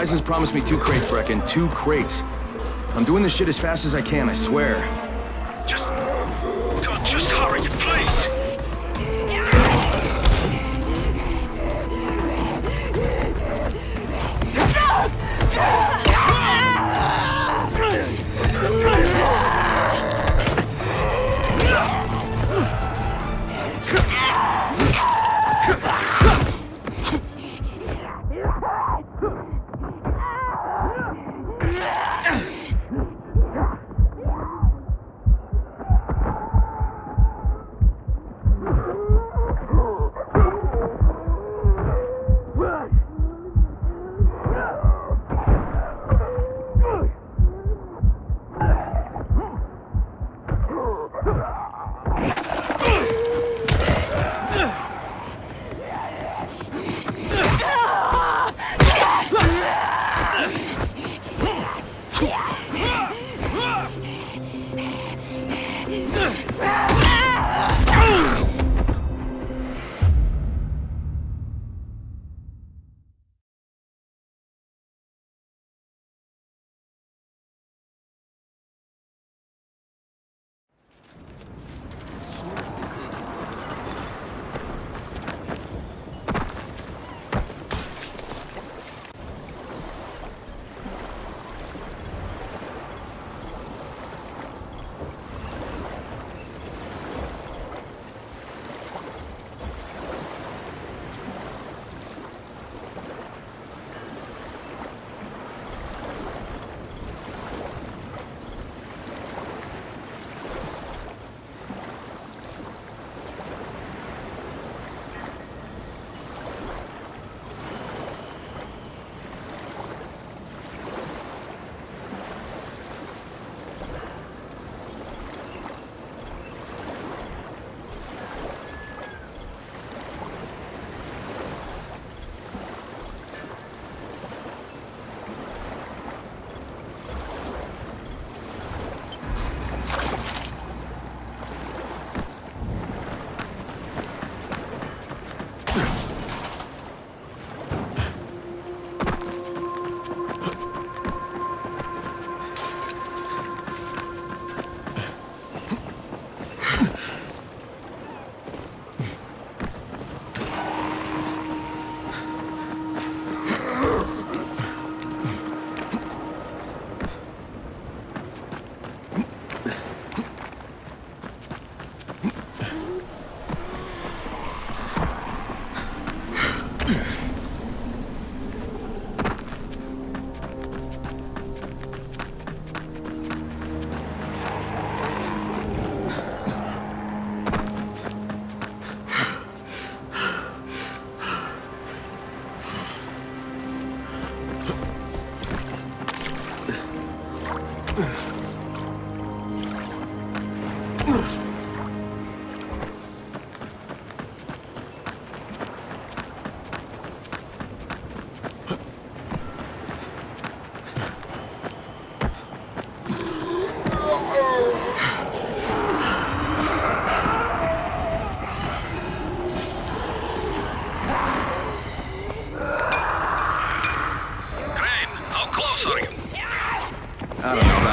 Liza's promised me 2 crates, Brecken. 2 crates. I'm doing this shit as fast as I can, I swear. Just hurry, please!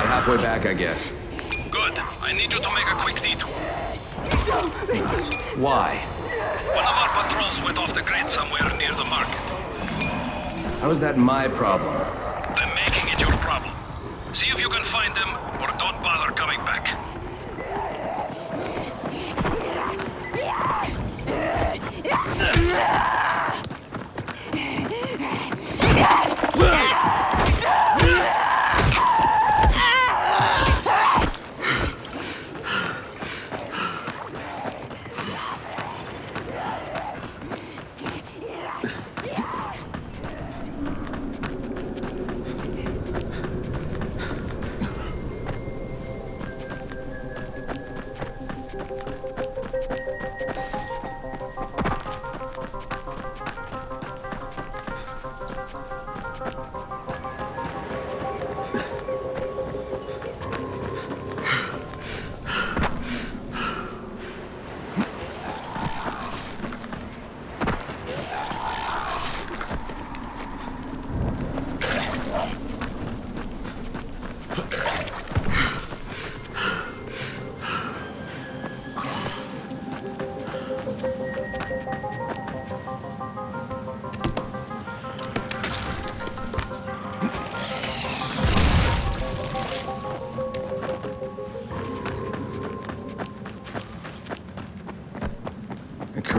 Halfway back, I guess. Good. I need you to make a quick detour. Why? One of our patrols went off the grid somewhere near the market. How is that my problem? I'm making it your problem. See if you can find them, or don't bother coming back.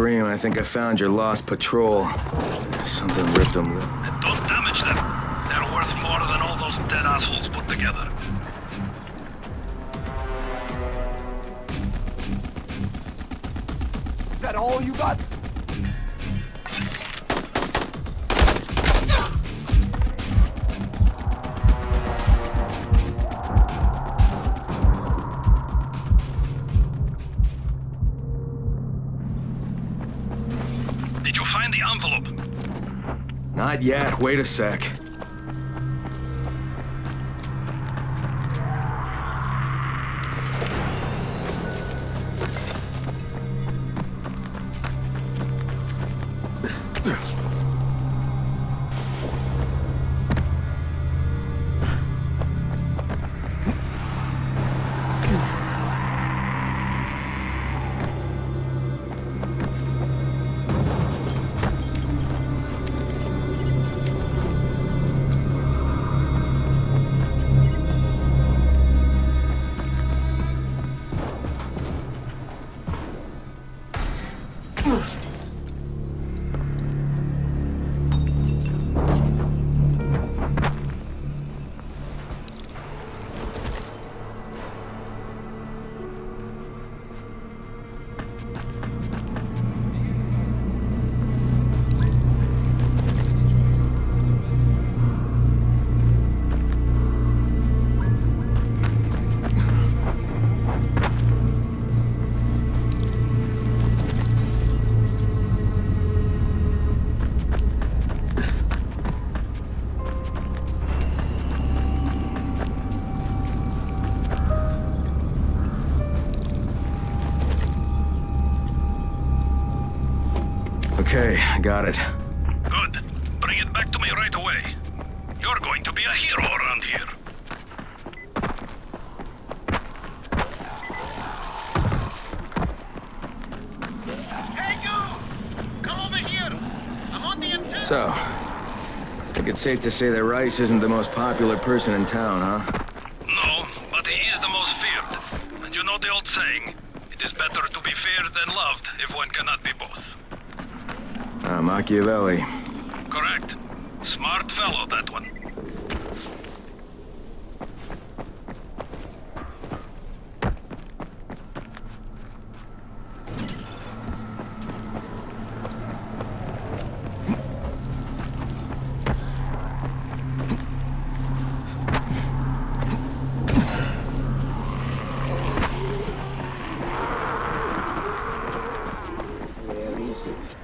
dream, I think I found your lost patrol. Something ripped them. And don't damage them. They're worth more than all those dead assholes put together. Is that all you got? Did you find the envelope? Not yet. Wait a sec. Okay, I got it. Good. Bring it back to me right away. You're going to be a hero around here. Hey, you! Come over here! I'm on the antenna! So, I think it's safe to say that Rice isn't the most popular person in town, huh? No, but he is the most feared. And you know the old saying, it is better to be feared than loved if one cannot be both. Machiavelli. Correct. Smart fellow, that one. Where is it?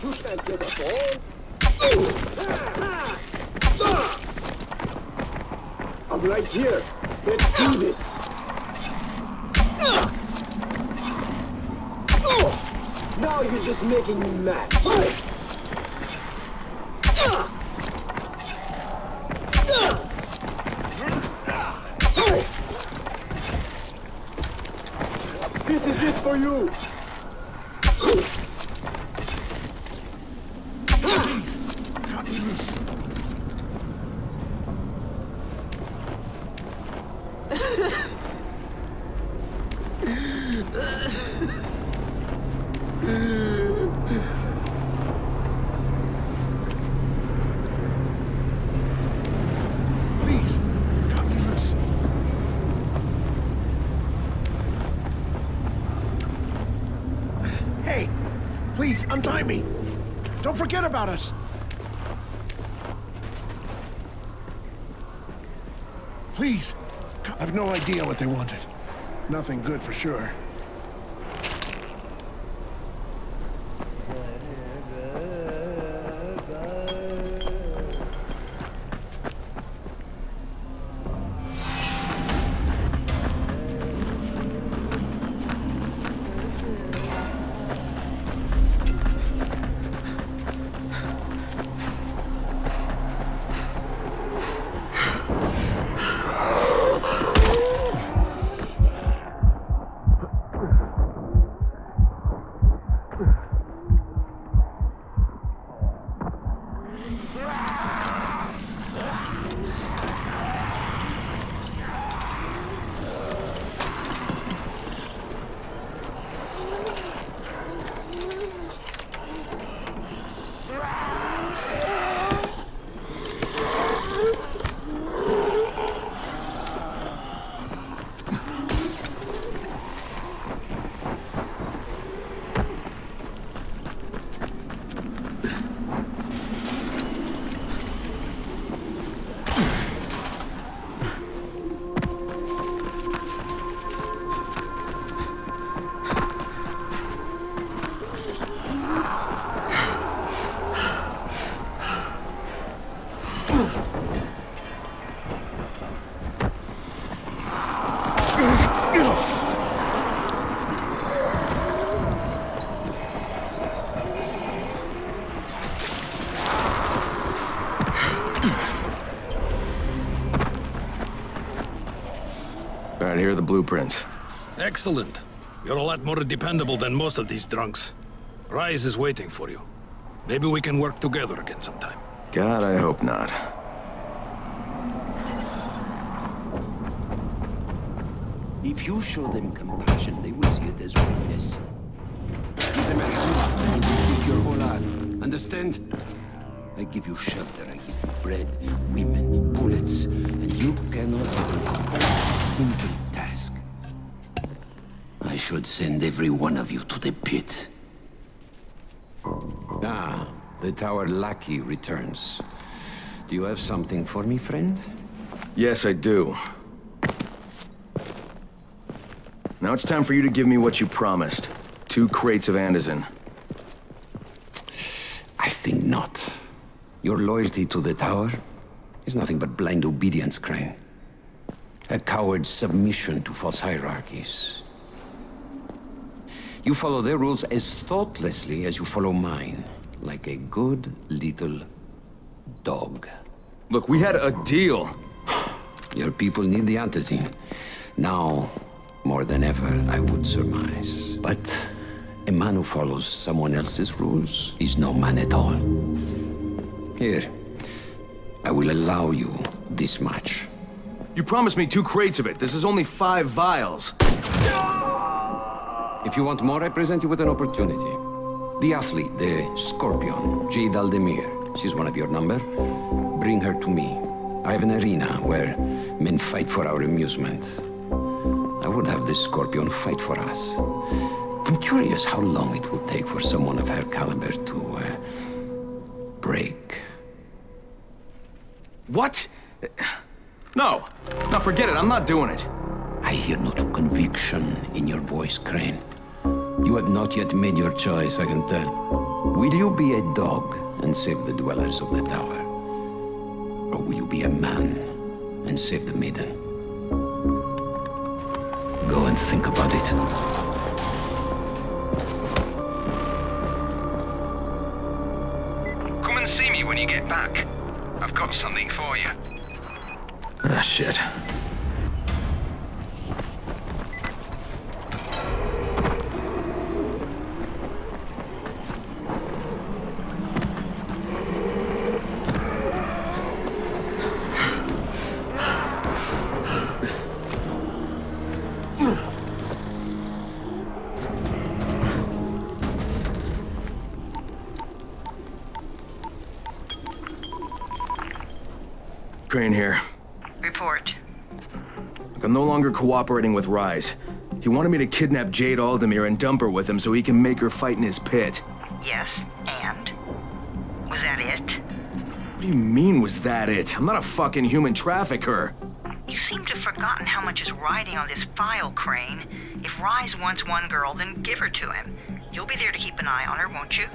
You can't get us all. I'm right here. Let's do this. Now you're just making me mad. This is it for you. Please, cut me loose. Hey, please, untie me. Don't forget about us. Please. I've no idea what they wanted. Nothing good for sure. blueprints. Excellent. You're a lot more dependable than most of these drunks. Rise is waiting for you. Maybe we can work together again sometime. God, I hope not. If you show them compassion, they will see it as weakness. Give them a hand, and they will take your whole arm. Understand? I give you shelter, I give you bread, women, bullets, and you cannot accomplish a simple task. I should send every one of you to the pit. Ah, the tower lackey returns. Do you have something for me, friend? Yes, I do. Now it's time for you to give me what you promised. 2 crates of Anderson. I think not. Your loyalty to the tower is nothing but blind obedience, Crane. A coward's submission to false hierarchies. You follow their rules as thoughtlessly as you follow mine. Like a good little dog. Look, we had a deal. Your people need the antizin. Now, more than ever, I would surmise. But a man who follows someone else's rules is no man at all. Here, I will allow you this much. You promised me 2 crates of it. This is only 5 vials. If you want more, I present you with an opportunity. The athlete, the Scorpion, Jade Aldemir. She's one of your number. Bring her to me. I have an arena where men fight for our amusement. I would have the Scorpion fight for us. I'm curious how long it will take for someone of her caliber to, break. What? No. No, forget it. I'm not doing it. I hear no true conviction in your voice, Crane. You have not yet made your choice, I can tell. Will you be a dog and save the dwellers of the tower? Or will you be a man and save the maiden? Go and think about it. Come and see me when you get back. I've got something for you. Ah, shit. Crane here. Report. I'm no longer cooperating with Rise. He wanted me to kidnap Jade Aldemir and dump her with him so he can make her fight in his pit. Yes, and? Was that it? What do you mean, was that it? I'm not a fucking human trafficker. You seem to have forgotten how much is riding on this file, Crane. If Rise wants one girl, then give her to him. You'll be there to keep an eye on her, won't you?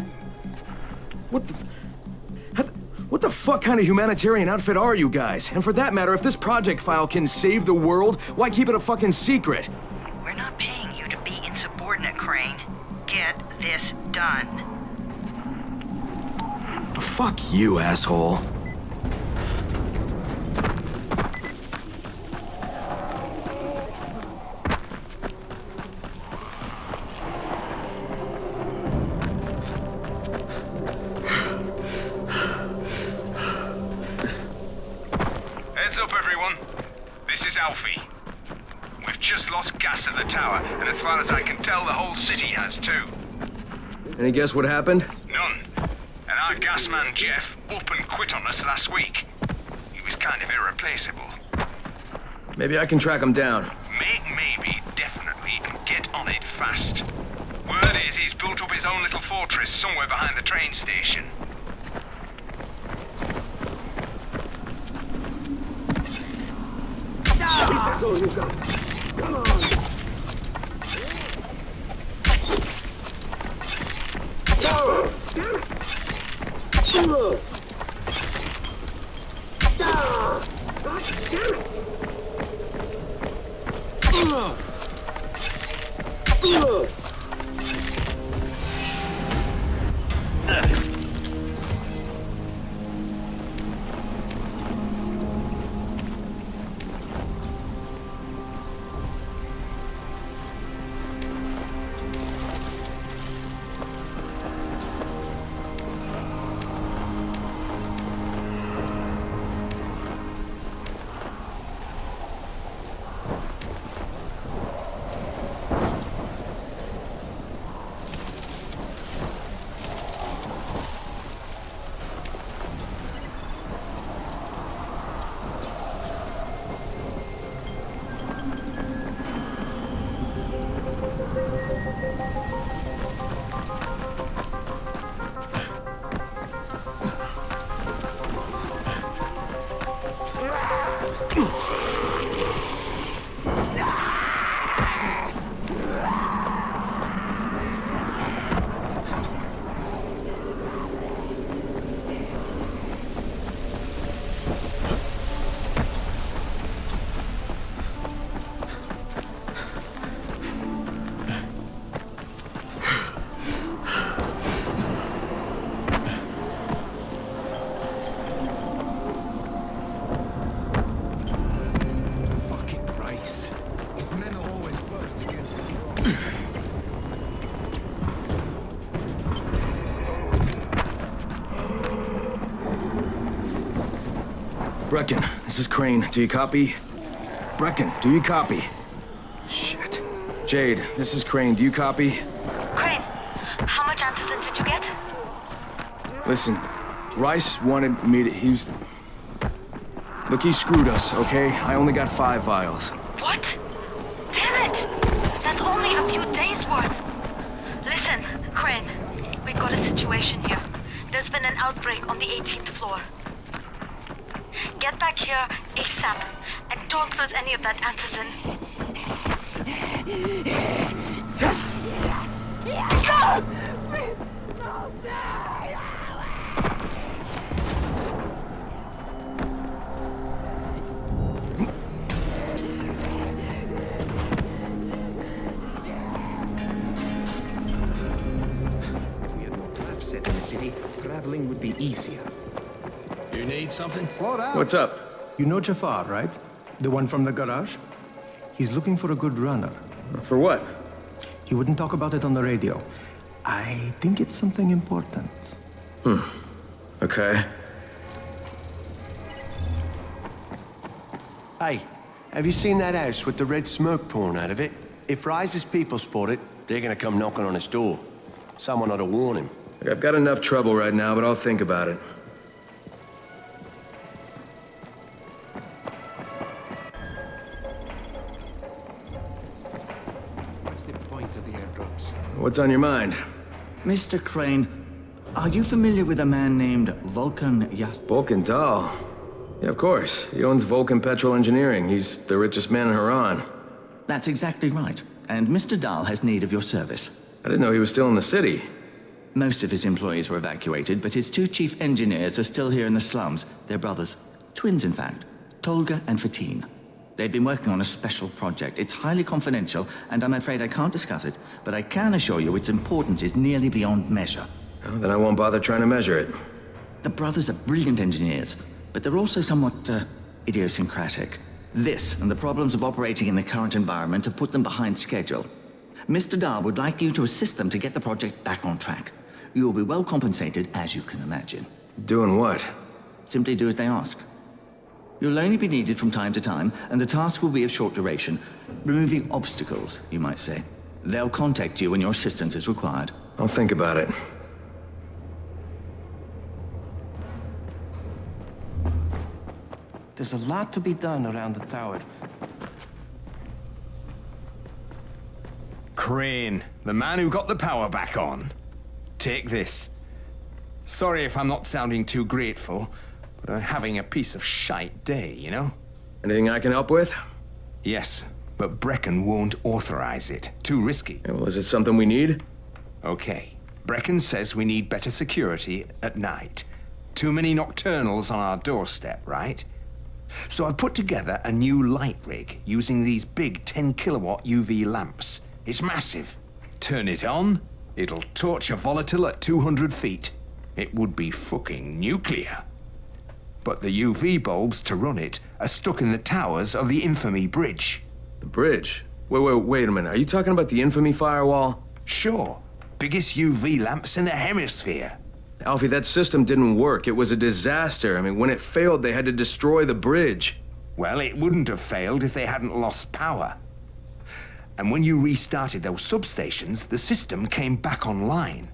What the fuck kind of humanitarian outfit are you guys? And for that matter, if this project file can save the world, why keep it a fucking secret? We're not paying you to be insubordinate, Crane. Get this done. Fuck you, asshole. Heads up, everyone. This is Alfie. We've just lost gas at the tower, and as far as I can tell, the whole city has too. Any guess what happened? None. And our gas man, Jeff, up and quit on us last week. He was kind of irreplaceable. Maybe I can track him down. Make maybe, definitely, and get on it fast. Word is he's built up his own little fortress somewhere behind the train station. Is that all you got? Come on! No! Damn it! God damn it! Brecken, this is Crane. Do you copy? Brecken, do you copy? Shit. Jade, this is Crane. Do you copy? Crane, how much antizin did you get? Listen, Rice wanted me to... Look, he screwed us, okay? I only got 5 vials. What? Damn it! That's only a few days' worth. Listen, Crane, we've got a situation here. There's been an outbreak on the 18th floor. Get back here ASAP, and don't lose any of that antizin. If we had more traps set in the city, traveling would be easier. You need something? What's up? You know Jafar, right? The one from the garage? He's looking for a good runner. For what? He wouldn't talk about it on the radio. I think it's something important. Okay. Hey, have you seen that house with the red smoke pouring out of it? If Rise's people spot it, they're gonna come knocking on his door. Someone ought to warn him. Look, I've got enough trouble right now, but I'll think about it. What's the point of the airdrops? What's on your mind? Mr. Crane, are you familiar with a man named Vulcan Yast? Vulcan Dahl. Yeah, of course. He owns Vulcan Petrol Engineering. He's the richest man in Haran. That's exactly right. And Mr. Dahl has need of your service. I didn't know he was still in the city. Most of his employees were evacuated, but his 2 chief engineers are still here in the slums. They're brothers. Twins, in fact. Tolga and Fatin. They've been working on a special project. It's highly confidential, and I'm afraid I can't discuss it, but I can assure you its importance is nearly beyond measure. Well, then I won't bother trying to measure it. The brothers are brilliant engineers, but they're also somewhat idiosyncratic. This and the problems of operating in the current environment have put them behind schedule. Mr. Dahl would like you to assist them to get the project back on track. You will be well compensated, as you can imagine. Doing what? Simply do as they ask. You'll only be needed from time to time, and the task will be of short duration. Removing obstacles, you might say. They'll contact you when your assistance is required. I'll think about it. There's a lot to be done around the tower. Crane, the man who got the power back on. Take this. Sorry if I'm not sounding too grateful, but I'm having a piece of shite day, you know? Anything I can help with? Yes, but Brecken won't authorize it. Too risky. Yeah, well, is it something we need? Okay. Brecken says we need better security at night. Too many nocturnals on our doorstep, right? So I've put together a new light rig using these big 10-kilowatt UV lamps. It's massive. Turn it on, it'll torch a volatile at 200 feet. It would be fucking nuclear. But the UV bulbs to run it are stuck in the towers of the Infamy Bridge. The bridge? Wait a minute. Are you talking about the Infamy firewall? Sure. Biggest UV lamps in the hemisphere. Alfie, that system didn't work. It was a disaster. I mean, when it failed, they had to destroy the bridge. Well, it wouldn't have failed if they hadn't lost power. And when you restarted those substations, the system came back online.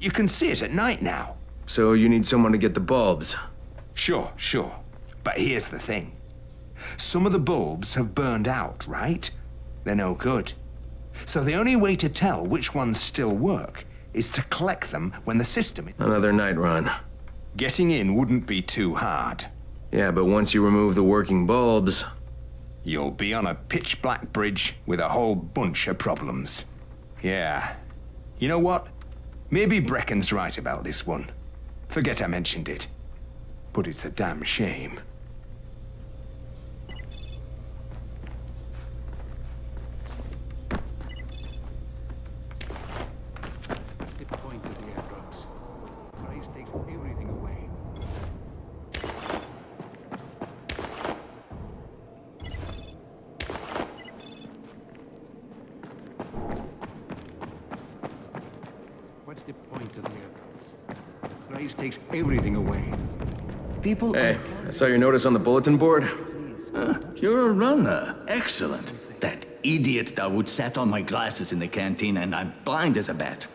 You can see it at night now. So you need someone to get the bulbs. Sure. But here's the thing. Some of the bulbs have burned out, right? They're no good. So the only way to tell which ones still work is to collect them when the system... Another night run. Getting in wouldn't be too hard. Yeah, but once you remove the working bulbs... You'll be on a pitch-black bridge with a whole bunch of problems. Yeah. You know what? Maybe Brecken's right about this one. Forget I mentioned it. But it's a damn shame. What's the point of the airdrops? Price takes everything away. What's the point of the airdrops? Price takes everything away. People. Hey, I saw your notice on the bulletin board. You're a runner. Excellent. That idiot Dawood sat on my glasses in the canteen and I'm blind as a bat.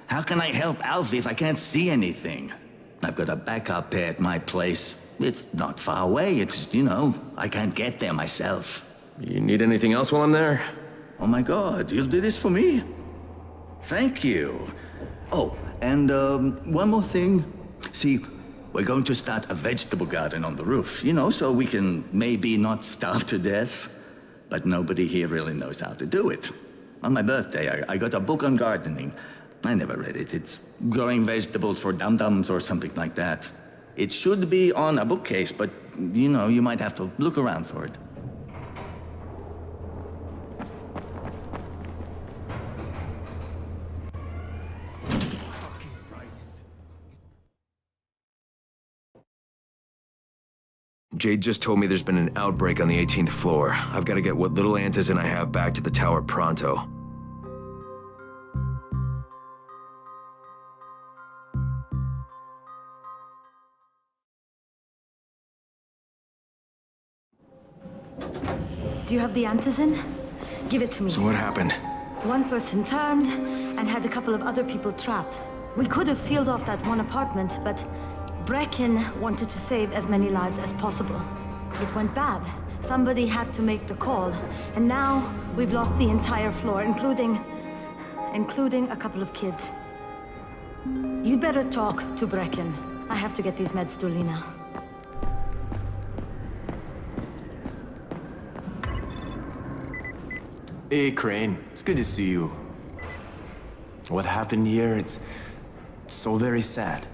How can I help Alfie if I can't see anything? I've got a backup pair at my place. It's not far away. It's, you know, I can't get there myself. You need anything else while I'm there? Oh my God, you'll do this for me? Thank you. Oh, and one more thing. See, we're going to start a vegetable garden on the roof, you know, so we can maybe not starve to death. But nobody here really knows how to do it. On my birthday, I got a book on gardening. I never read it. It's growing vegetables for dum-dums or something like that. It should be on a bookcase, but, you know, you might have to look around for it. Jade just told me there's been an outbreak on the 18th floor. I've got to get what little antizin I have back to the tower pronto. Do you have the antizin? Give it to me. So what happened? One person turned and had a couple of other people trapped. We could have sealed off that one apartment, but Brecken wanted to save as many lives as possible. It went bad. Somebody had to make the call, and now we've lost the entire floor, including a couple of kids. You'd better talk to Brecken. I have to get these meds to Lena. Hey, Crane. It's good to see you. What happened here, it's so very sad.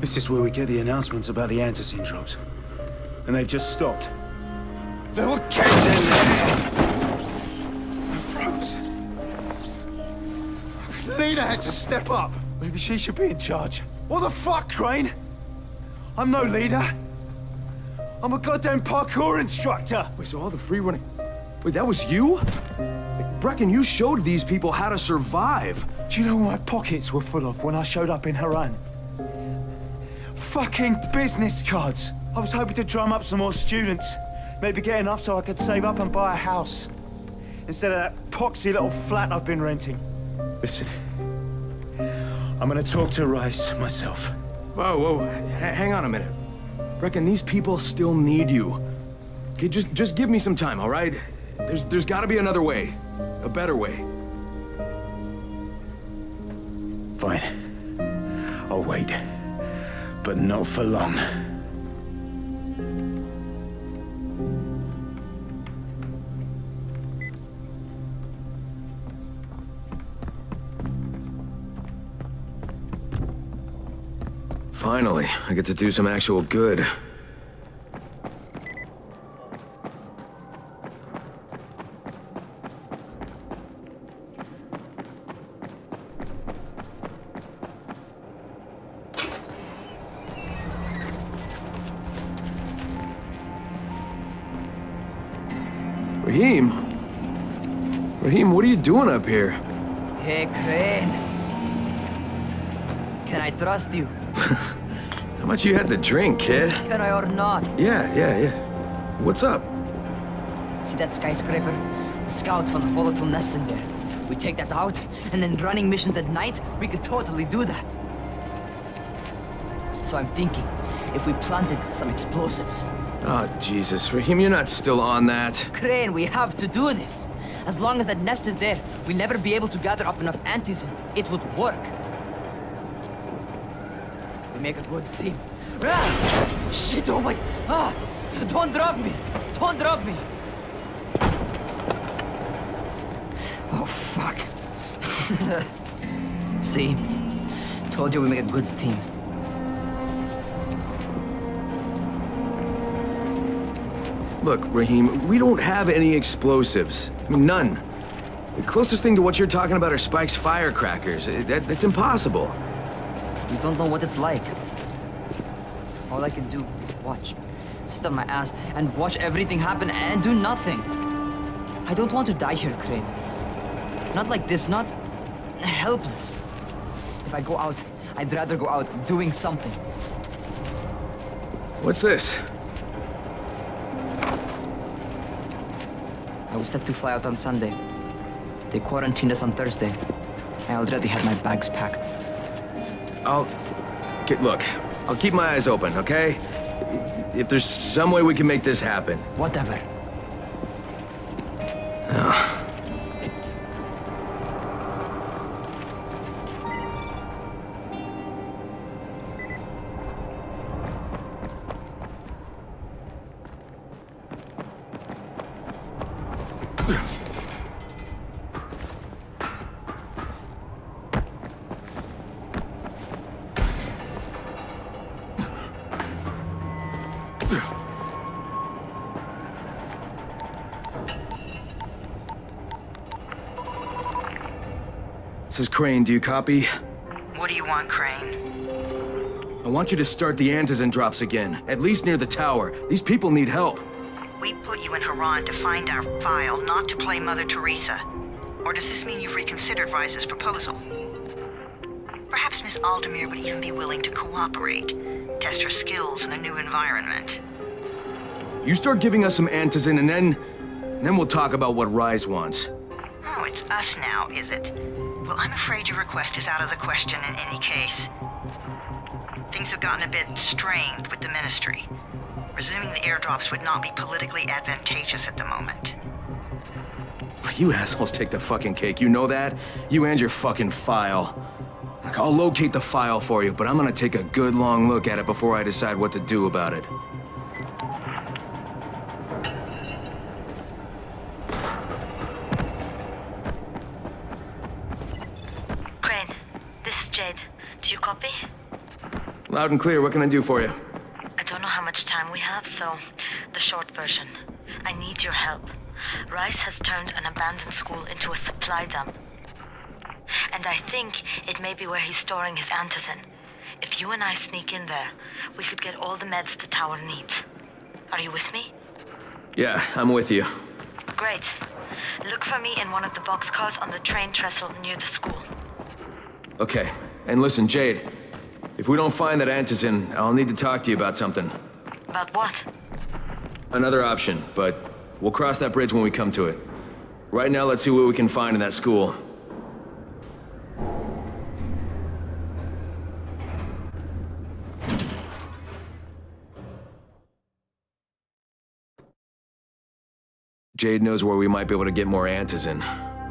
This is where we get the announcements about the antizin drops. And they've just stopped. There were kids in there! I froze. Lena had to step up. Maybe she should be in charge. What the fuck, Crane? I'm no leader. I'm a goddamn parkour instructor. Wait, so all the free running... Wait, that was you? Brecken, you showed these people how to survive. Do you know what my pockets were full of when I showed up in Haran? Fucking business cards. I was hoping to drum up some more students. Maybe get enough so I could save up and buy a house. Instead of that poxy little flat I've been renting. Listen, I'm gonna talk to Rice myself. Whoa, hang on a minute. Brecken, these people still need you. Okay, just give me some time, all right? There's gotta be another way. A better way. Fine. I'll wait. But not for long. Finally, I get to do some actual good. Raheem, what are you doing up here? Hey, Crane. Can I trust you? How much you had to drink, kid? Can I or not? Yeah. What's up? See that skyscraper? The scouts from the volatile nest in there. We take that out, and then running missions at night, we could totally do that. So I'm thinking, if we planted some explosives. Oh, Jesus. Raheem, you're not still on that. Crane, we have to do this. As long as that nest is there, we'll never be able to gather up enough antizin. It would work. We make a good team. Ah! Shit, oh my... Ah! Don't drop me! Don't drop me! Oh, fuck. See? Told you we make a good team. Look, Raheem, we don't have any explosives. I mean, none. The closest thing to what you're talking about are Spike's firecrackers. That's impossible. You don't know what it's like. All I can do is watch. Sit on my ass and watch everything happen and do nothing. I don't want to die here, Crane. Not like this, not helpless. If I go out, I'd rather go out doing something. What's this? I was set to fly out on Sunday. They quarantined us on Thursday. I already had my bags packed. Look, I'll keep my eyes open, okay? If there's some way we can make this happen. Whatever. This is Crane, do you copy? What do you want, Crane? I want you to start the antizen drops again, at least near the tower. These people need help. We put you in Haran to find our file, not to play Mother Teresa. Or does this mean you've reconsidered Rise's proposal? Perhaps Miss Aldemir would even be willing to cooperate, test her skills in a new environment. You start giving us some antizen and then we'll talk about what Rise wants. Oh, it's us now, is it? Well, I'm afraid your request is out of the question in any case. Things have gotten a bit strained with the Ministry. Resuming the airdrops would not be politically advantageous at the moment. You assholes take the fucking cake, you know that? You and your fucking file. Look, I'll locate the file for you, but I'm gonna take a good long look at it before I decide what to do about it. Crane, this is Jade. Do you copy? Loud and clear, what can I do for you? I don't know how much time we have, so the short version. I need your help. Rice has turned an abandoned school into a supply dump. And I think it may be where he's storing his antizen. If you and I sneak in there, we could get all the meds the tower needs. Are you with me? Yeah, I'm with you. Great. Look for me in one of the boxcars on the train trestle near the school. Okay, and listen, Jade. If we don't find that antizen, I'll need to talk to you about something. About what? Another option, but we'll cross that bridge when we come to it. Right now, let's see what we can find in that school. Jade knows where we might be able to get more antizen.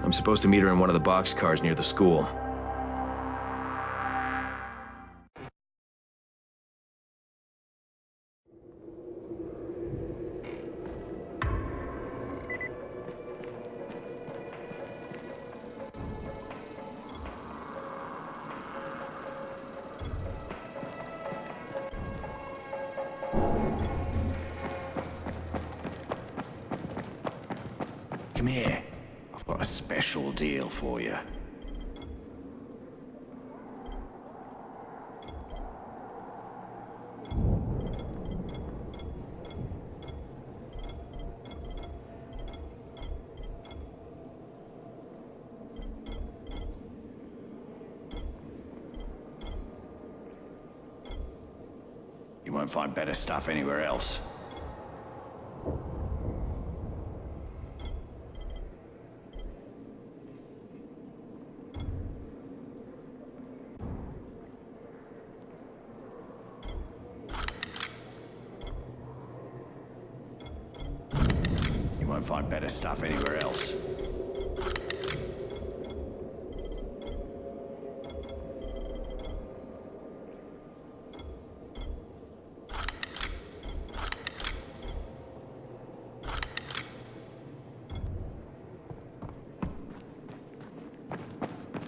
I'm supposed to meet her in one of the boxcars near the school. Come here. I've got a special deal for you. You won't find better stuff anywhere else. Won't find better stuff anywhere else.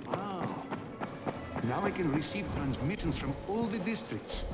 Wow. Now I can receive transmissions from all the districts.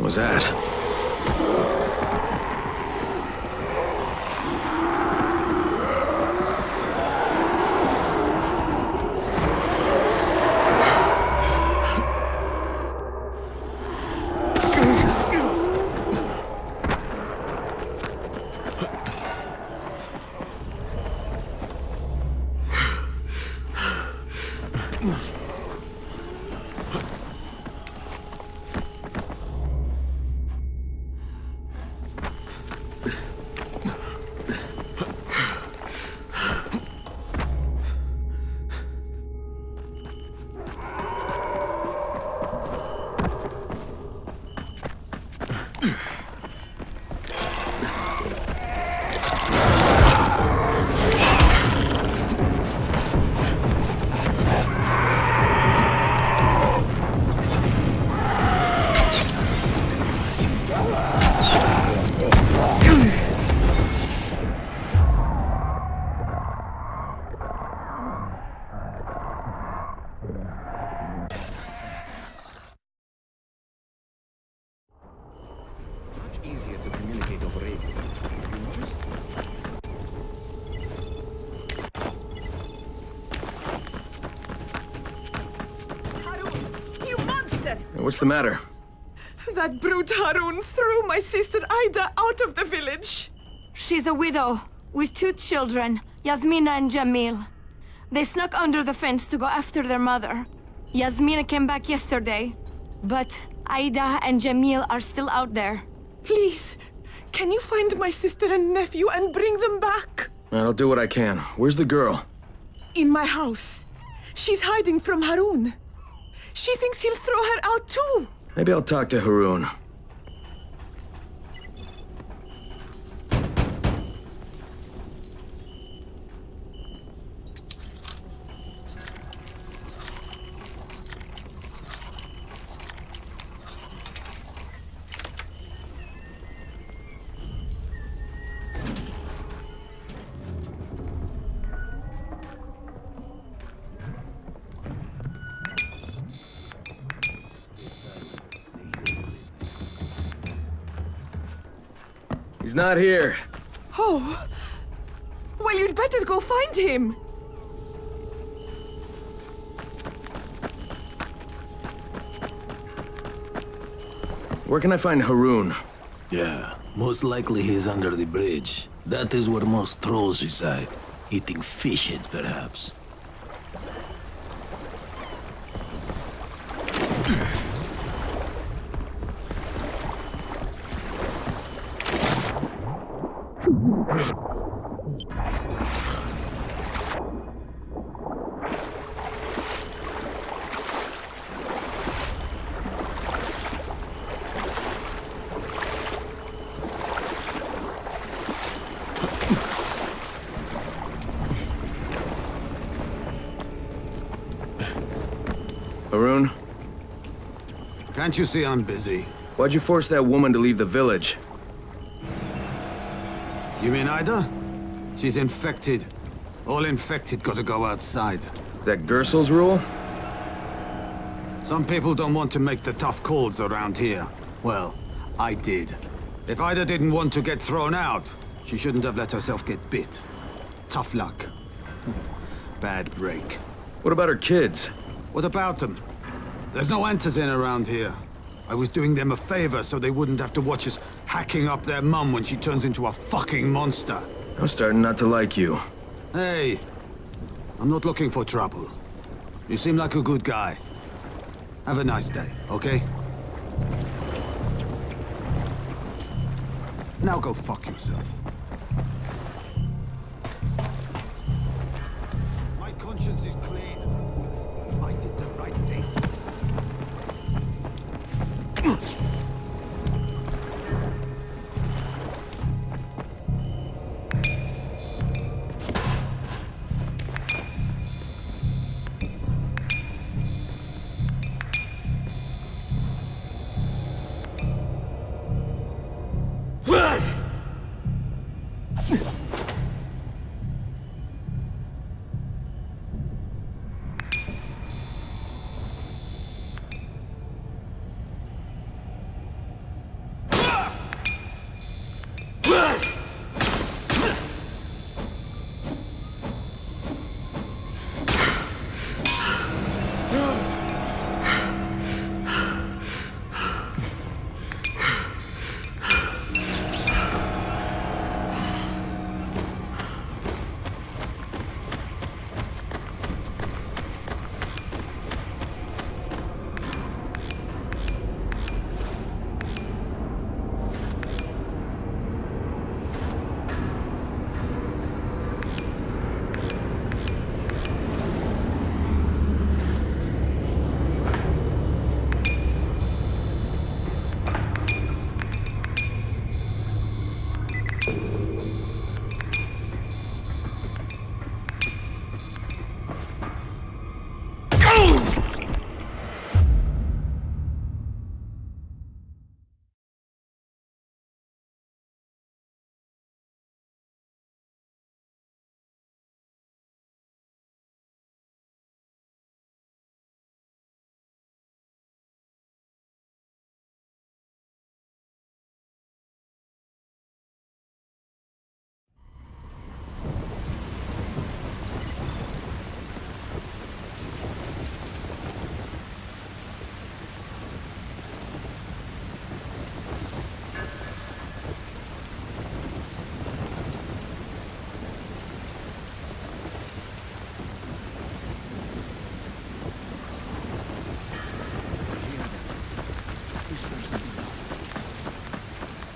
was that? Easier to communicate over radio. You noticed? Harun, you monster! What's the matter? That brute Harun threw my sister Ida out of the village. She's a widow with 2 children, Yasmina and Jamil. They snuck under the fence to go after their mother. Yasmina came back yesterday, but Ida and Jamil are still out there. Please, can you find my sister and nephew and bring them back? I'll do what I can. Where's the girl? In my house. She's hiding from Harun. She thinks he'll throw her out too. Maybe I'll talk to Harun. He's not here. Oh. Well, you'd better go find him. Where can I find Harun? Yeah, most likely he's under the bridge. That is where most trolls reside. Eating fish heads, perhaps. Harun? Can't you see I'm busy? Why'd you force that woman to leave the village? You mean Ida? She's infected. All infected gotta go outside. Is that Gersel's rule? Some people don't want to make the tough calls around here. Well, I did. If Ida didn't want to get thrown out, she shouldn't have let herself get bit. Tough luck. Bad break. What about her kids? What about them? There's no Antizin around here. I was doing them a favor so they wouldn't have to watch us hacking up their mum when she turns into a fucking monster. I'm starting not to like you. Hey, I'm not looking for trouble. You seem like a good guy. Have a nice day, okay? Now go fuck yourself. My conscience is clean. I did the right thing.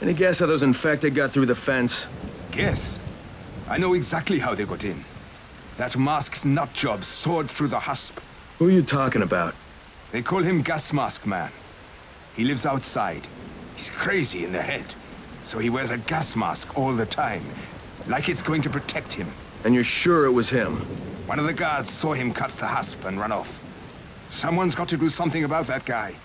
Any guess how those infected got through the fence? Guess? I know exactly how they got in. That masked nutjob soared through the husp. Who are you talking about? They call him Gas Mask Man. He lives outside. He's crazy in the head. So he wears a gas mask all the time, like it's going to protect him. And you're sure it was him? One of the guards saw him cut the husp and run off. Someone's got to do something about that guy.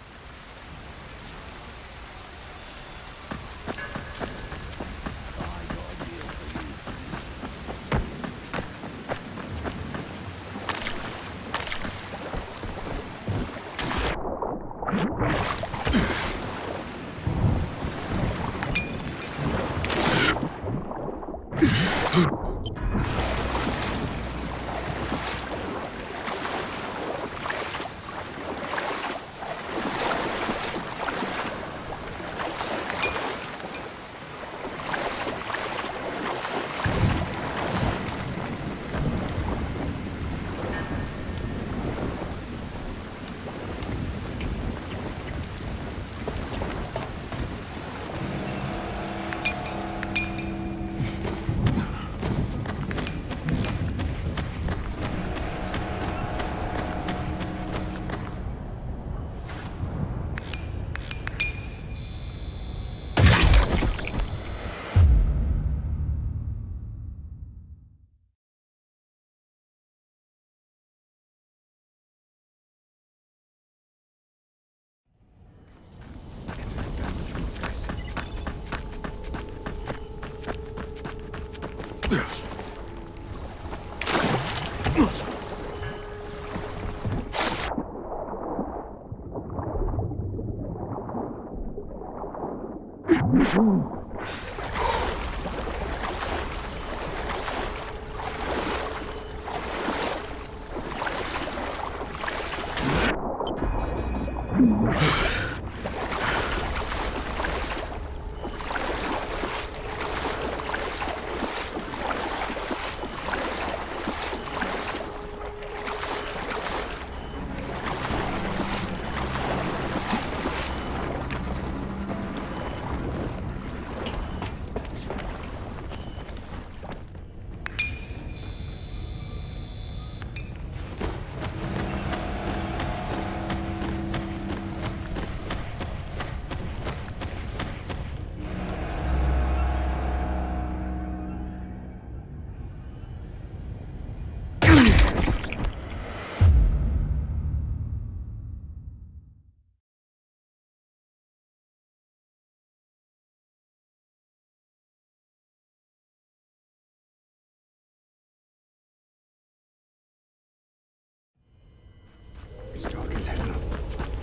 His dog is heading up.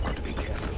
Got to be careful.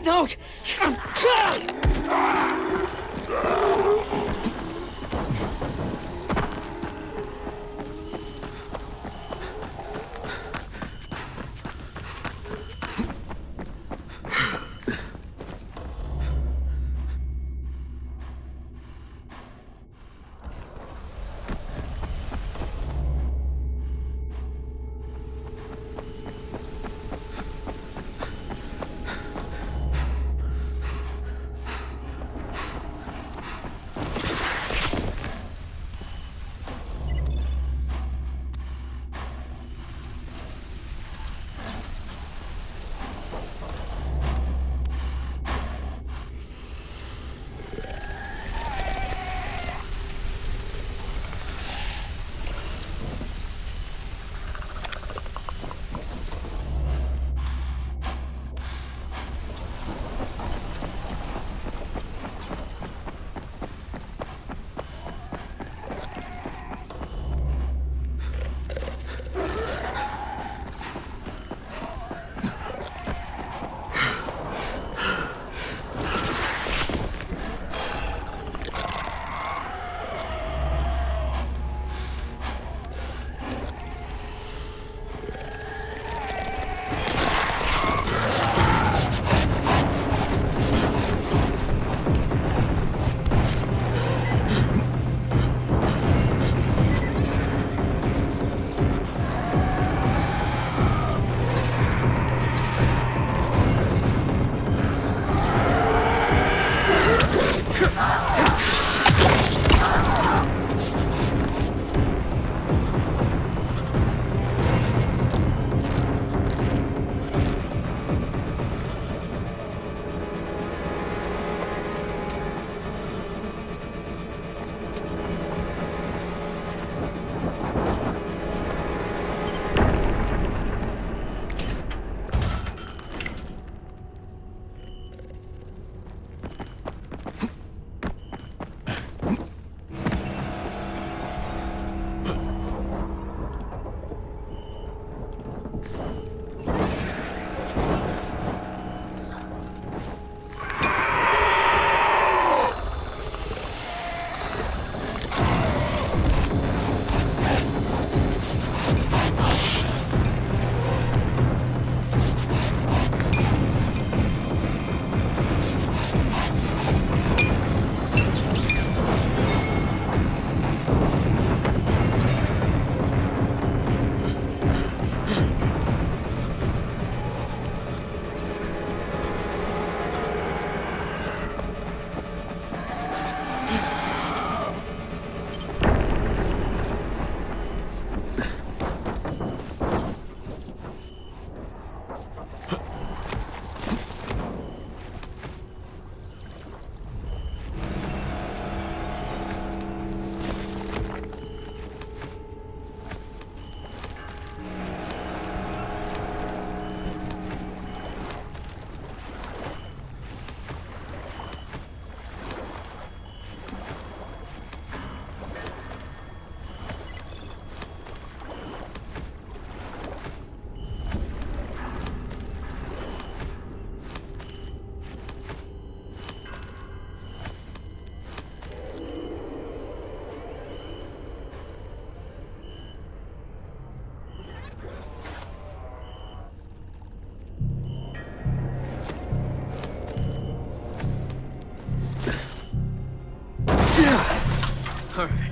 No! All right.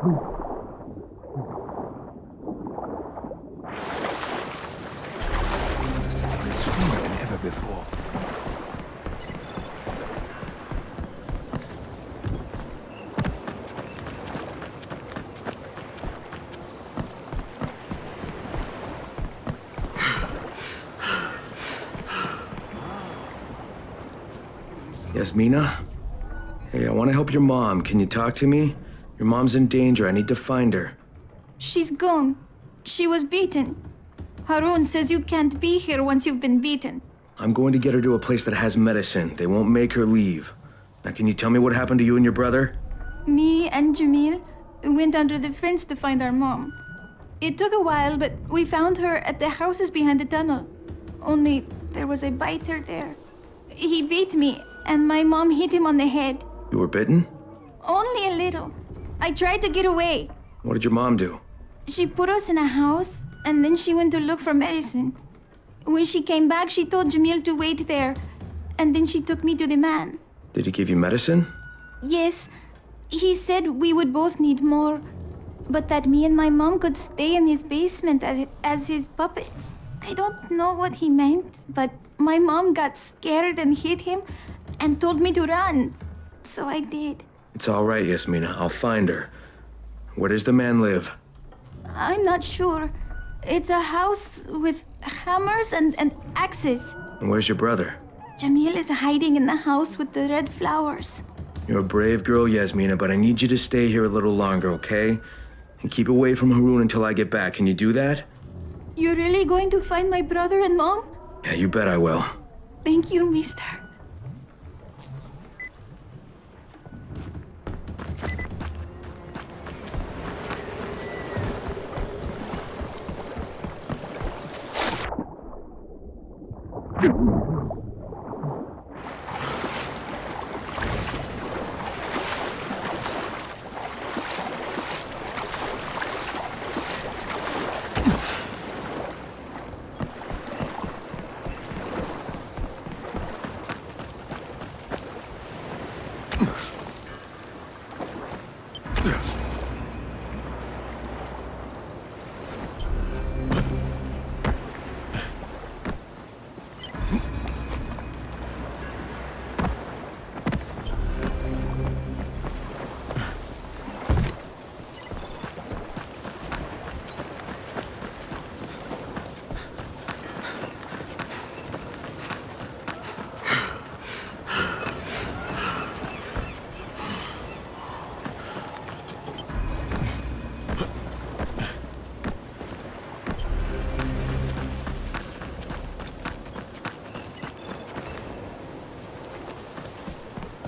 The sound is stronger than ever before. Yasmina? Hey, I want to help your mom. Can you talk to me? Your mom's in danger. I need to find her. She's gone. She was beaten. Harun says you can't be here once you've been beaten. I'm going to get her to a place that has medicine. They won't make her leave. Now, can you tell me what happened to you and your brother? Me and Jamil went under the fence to find our mom. It took a while, but we found her at the houses behind the tunnel. Only there was a biter there. He beat me, and my mom hit him on the head. You were bitten? Only a little. I tried to get away. What did your mom do? She put us in a house, and then she went to look for medicine. When she came back, she told Jamil to wait there, and then she took me to the man. Did he give you medicine? Yes, he said we would both need more, but that me and my mom could stay in his basement as his puppets. I don't know what he meant, but my mom got scared and hit him and told me to run. So I did. It's all right, Yasmina. I'll find her. Where does the man live? I'm not sure. It's a house with hammers and axes. And where's your brother? Jamil is hiding in the house with the red flowers. You're a brave girl, Yasmina, but I need you to stay here a little longer, okay? And keep away from Harun until I get back. Can you do that? You're really going to find my brother and mom? Yeah, you bet I will. Thank you, mister.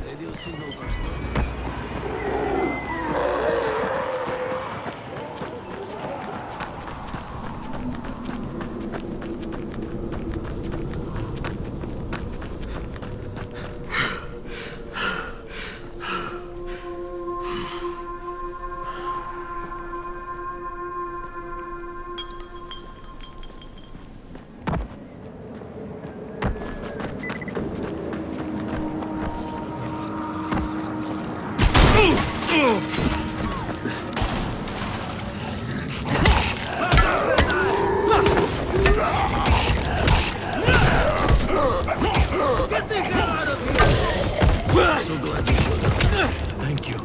Radio signals are starting. So glad you showed up. Thank you.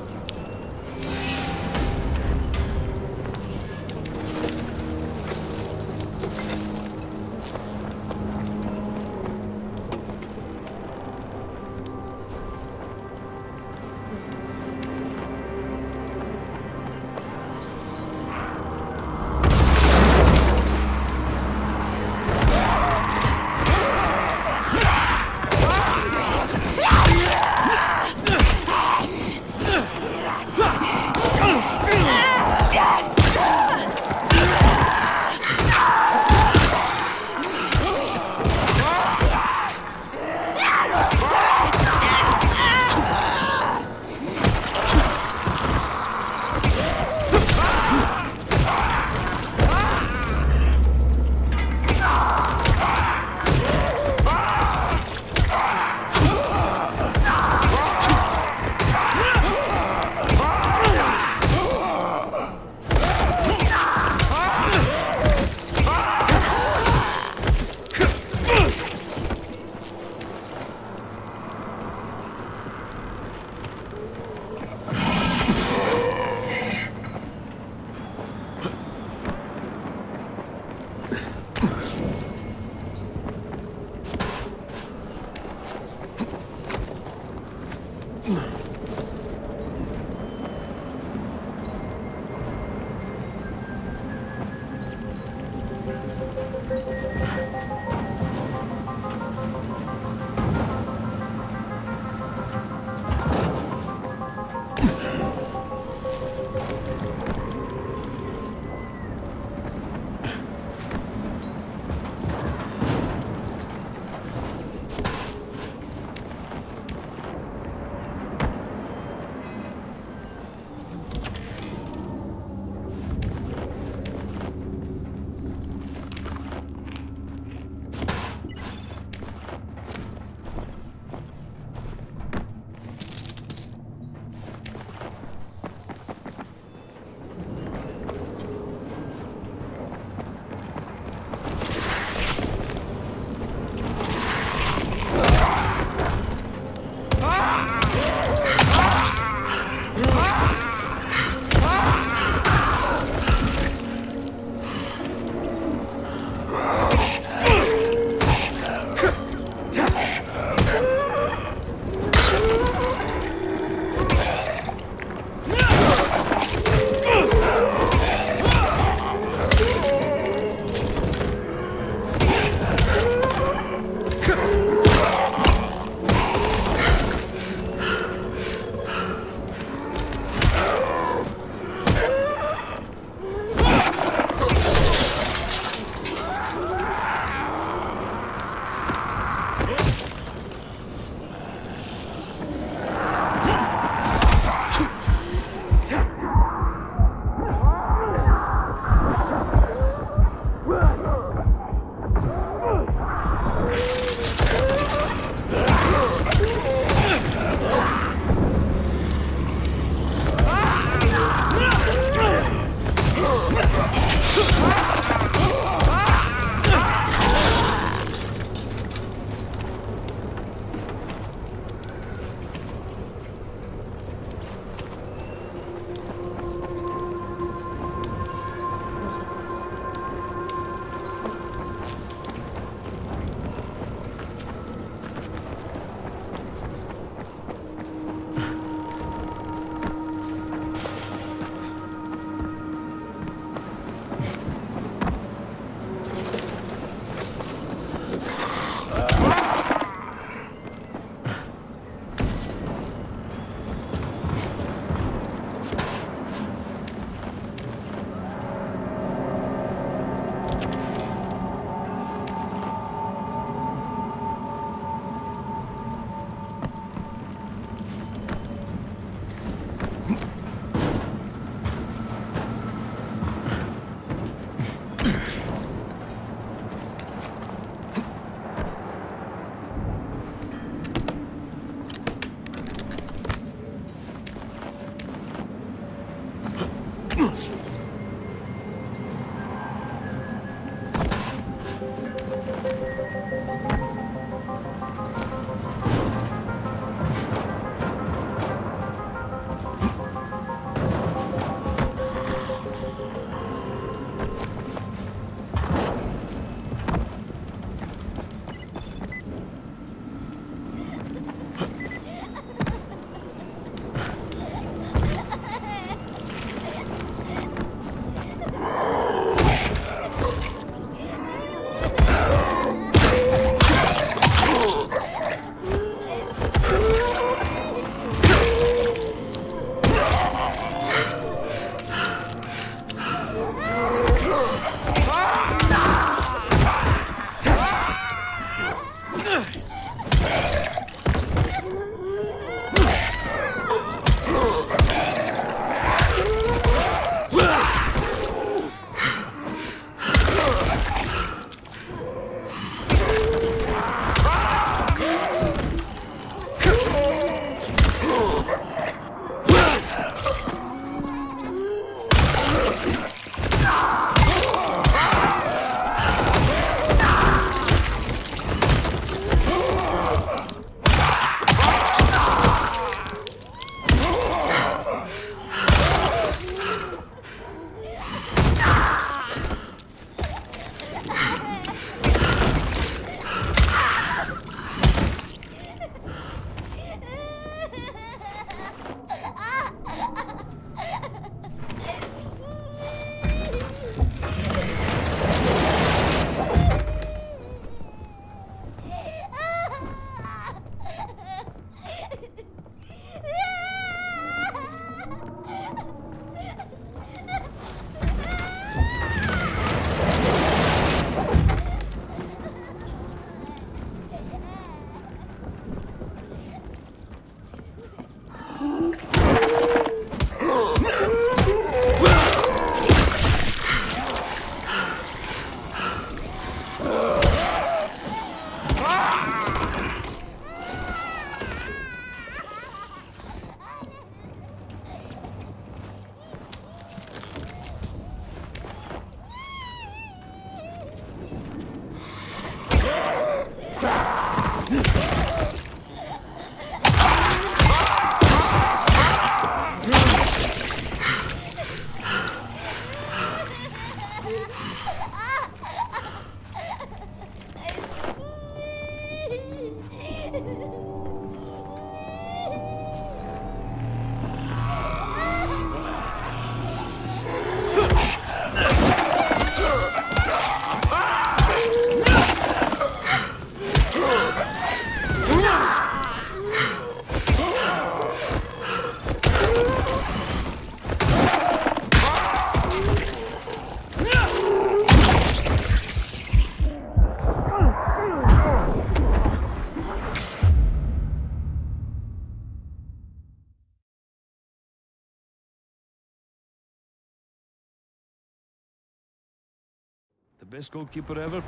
The best goalkeeper ever.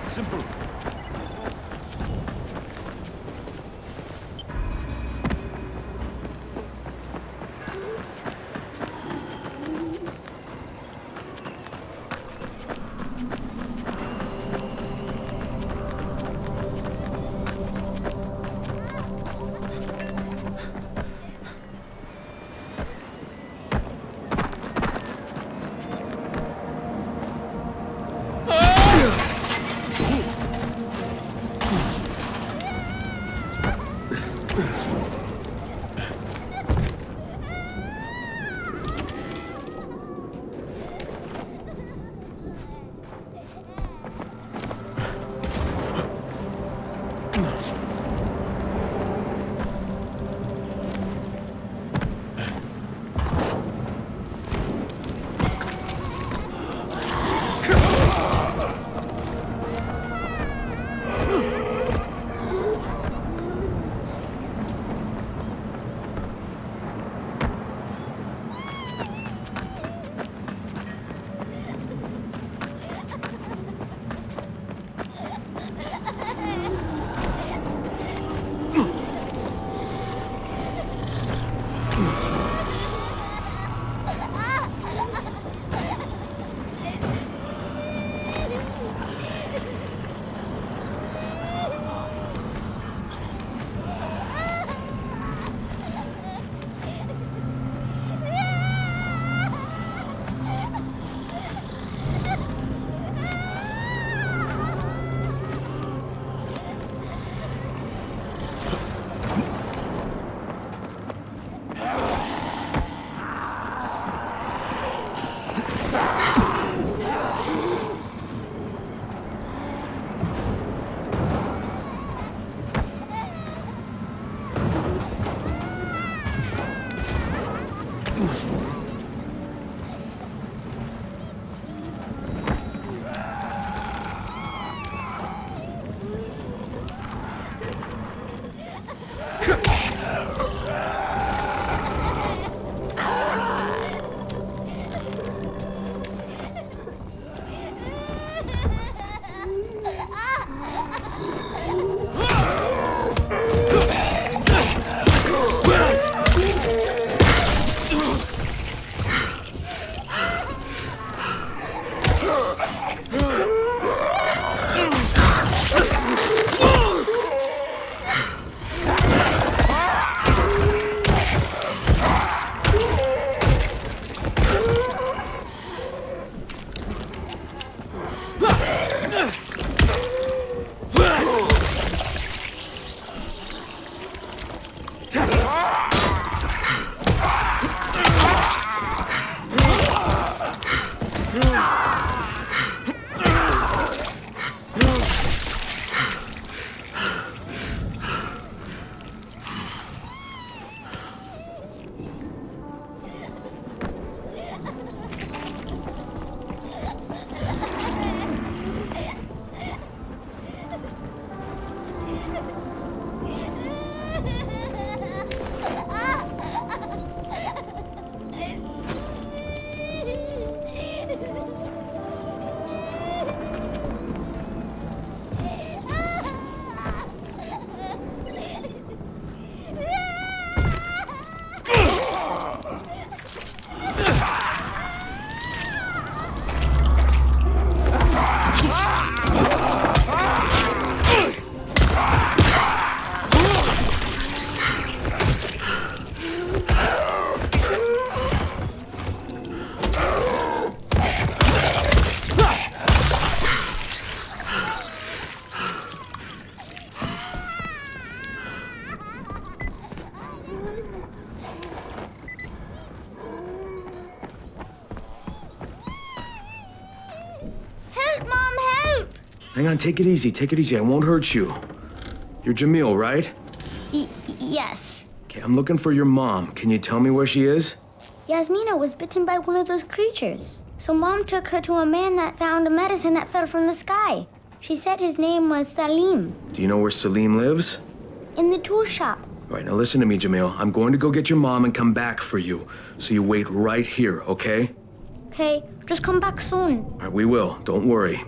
Simple. Hang on, take it easy, take it easy. I won't hurt you. You're Jamil, right? Yes. Okay, I'm looking for your mom. Can you tell me where she is? Yasmina was bitten by one of those creatures. So Mom took her to a man that found a medicine that fell from the sky. She said his name was Salim. Do you know where Salim lives? In the tool shop. All right, now listen to me, Jamil. I'm going to go get your mom and come back for you. So you wait right here, okay? Okay, just come back soon. All right, we will. Don't worry.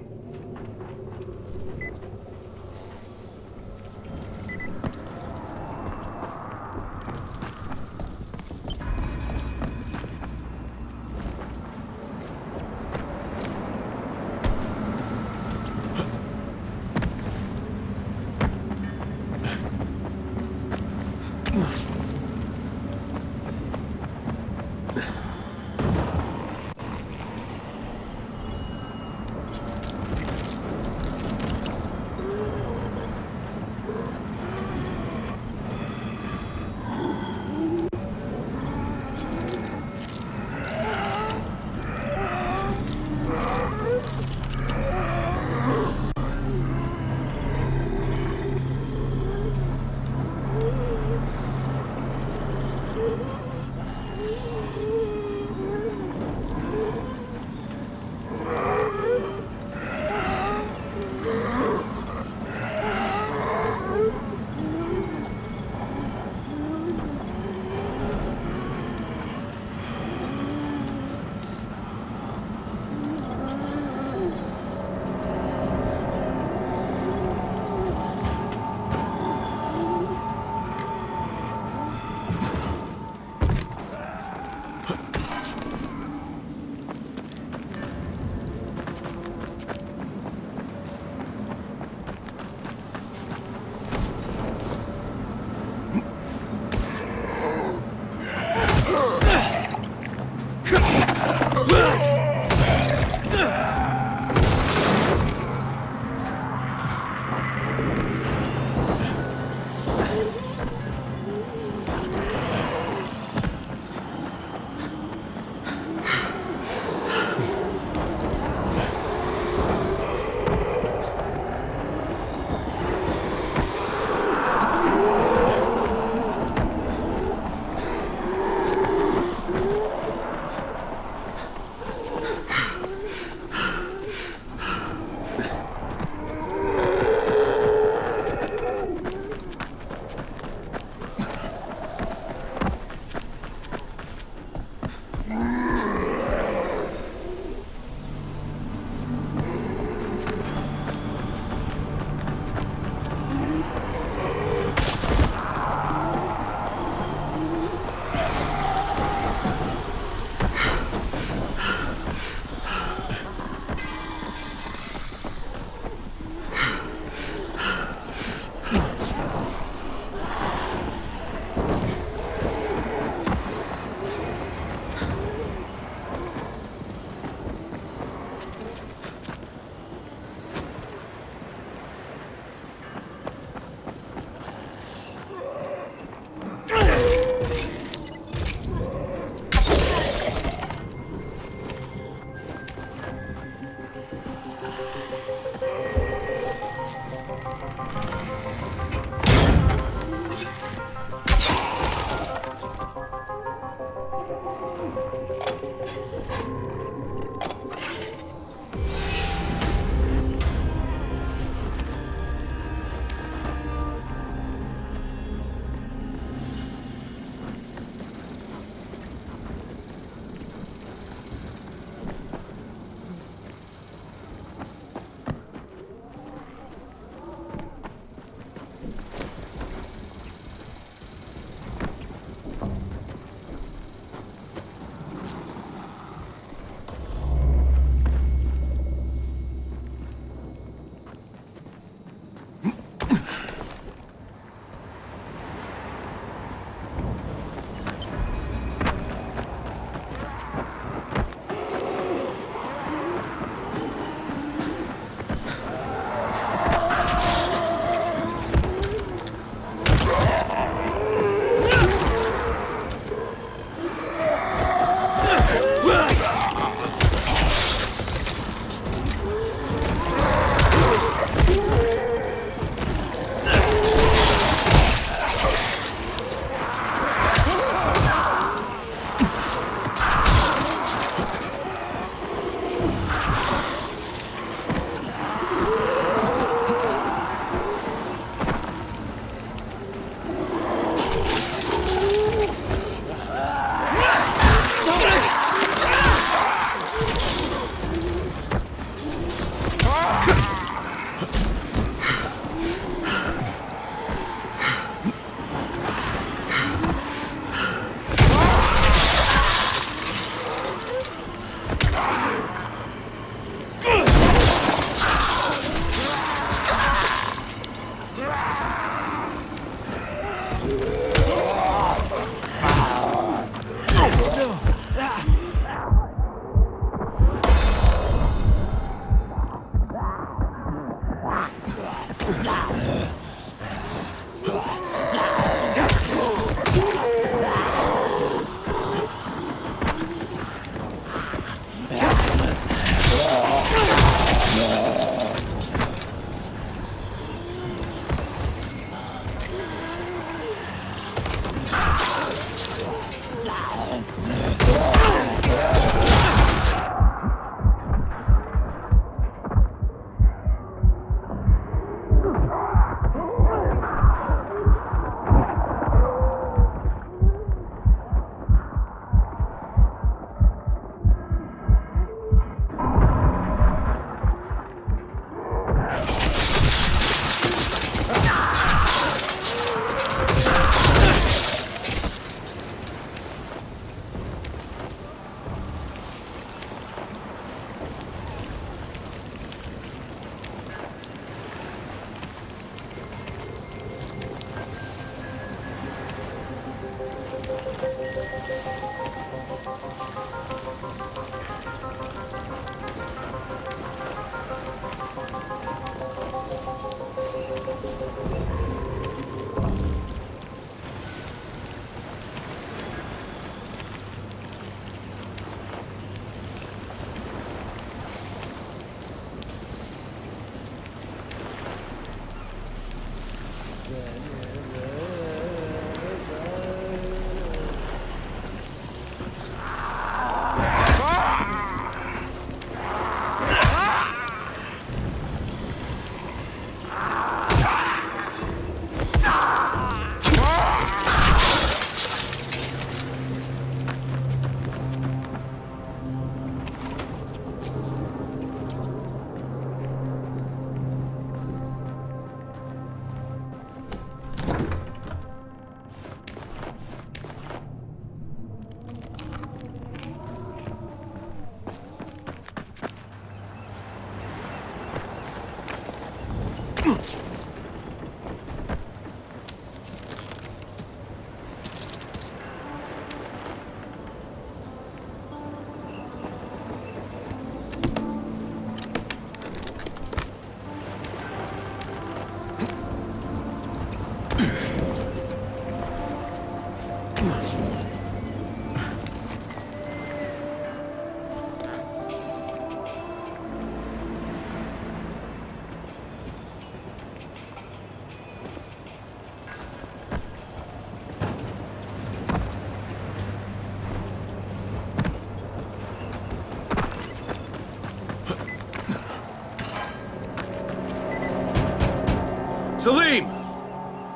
Salim!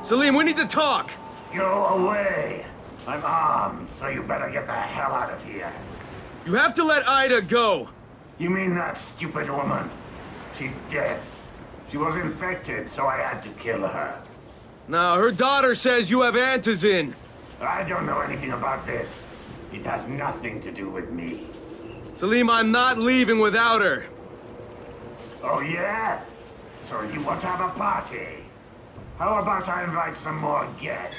Salim, we need to talk! Go away! I'm armed, so you better get the hell out of here. You have to let Ida go! You mean that stupid woman? She's dead. She was infected, so I had to kill her. Now, her daughter says you have antizin. I don't know anything about this. It has nothing to do with me. Salim, I'm not leaving without her. Oh, yeah? So you want to have a party? How about I invite some more guests?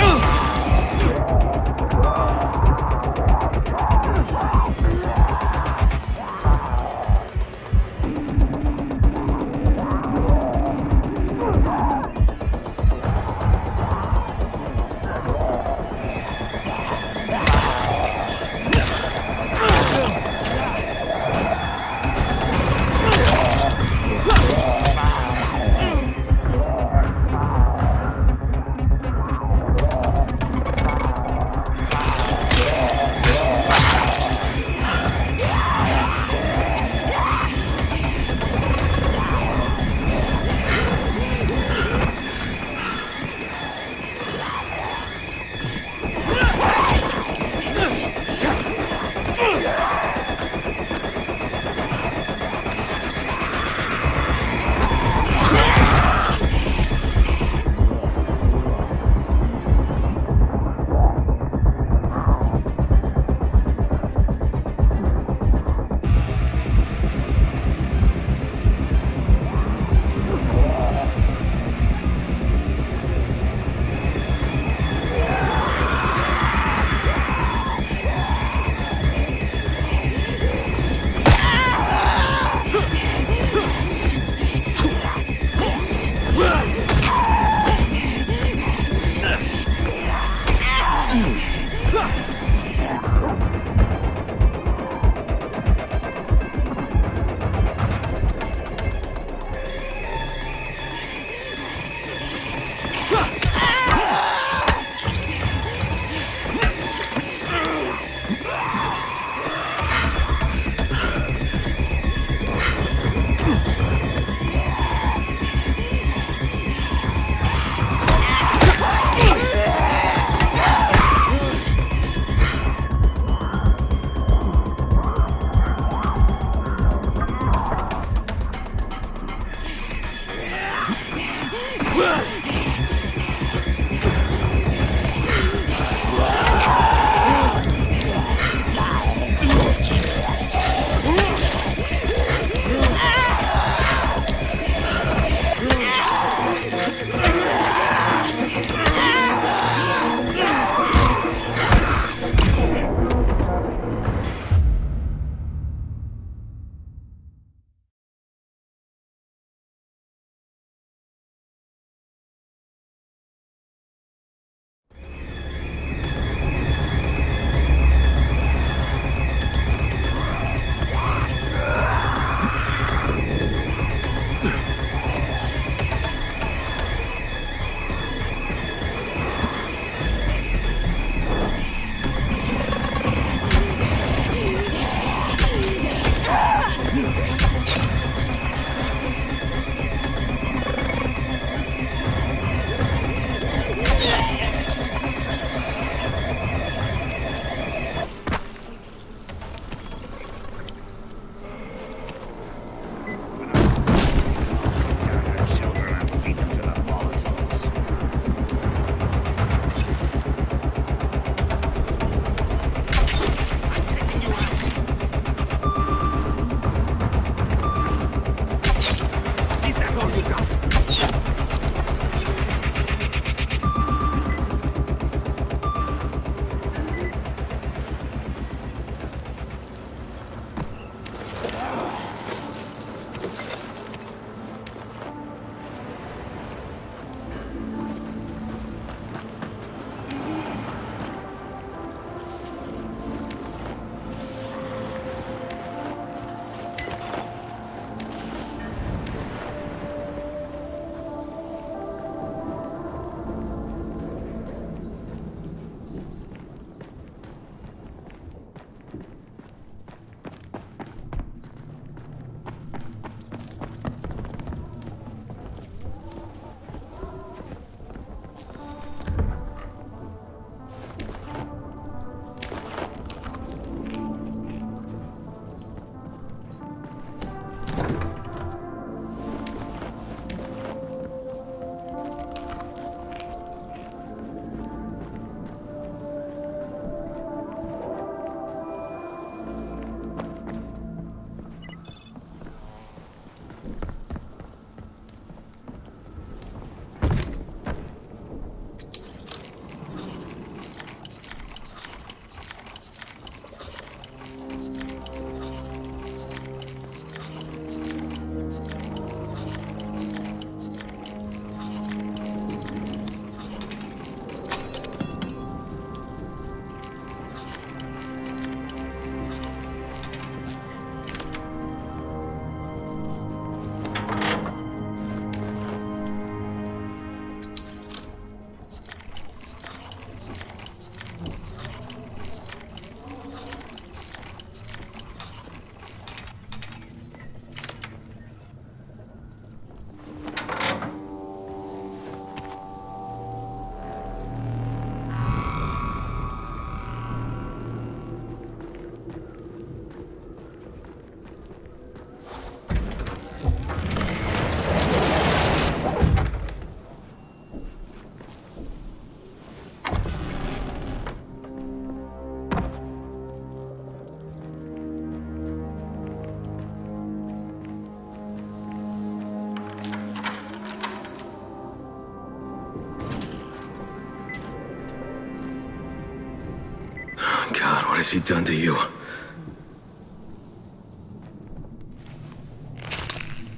Ugh! God, what has he done to you?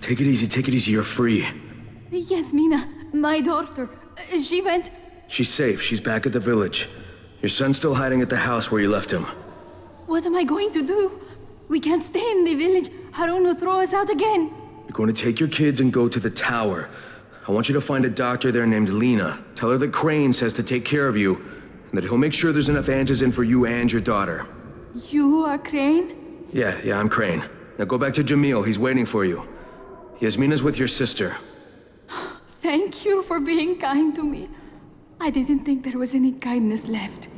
Take it easy, you're free. Yasmina, my daughter, she went... She's safe, she's back at the village. Your son's still hiding at the house where you left him. What am I going to do? We can't stay in the village. Harun will throw us out again. You're going to take your kids and go to the tower. I want you to find a doctor there named Lena. Tell her that Crane says to take care of you, and that he'll make sure there's enough antizin for you and your daughter. You are Crane? Yeah, I'm Crane. Now go back to Jamil, he's waiting for you. Yasmina's with your sister. Thank you for being kind to me. I didn't think there was any kindness left.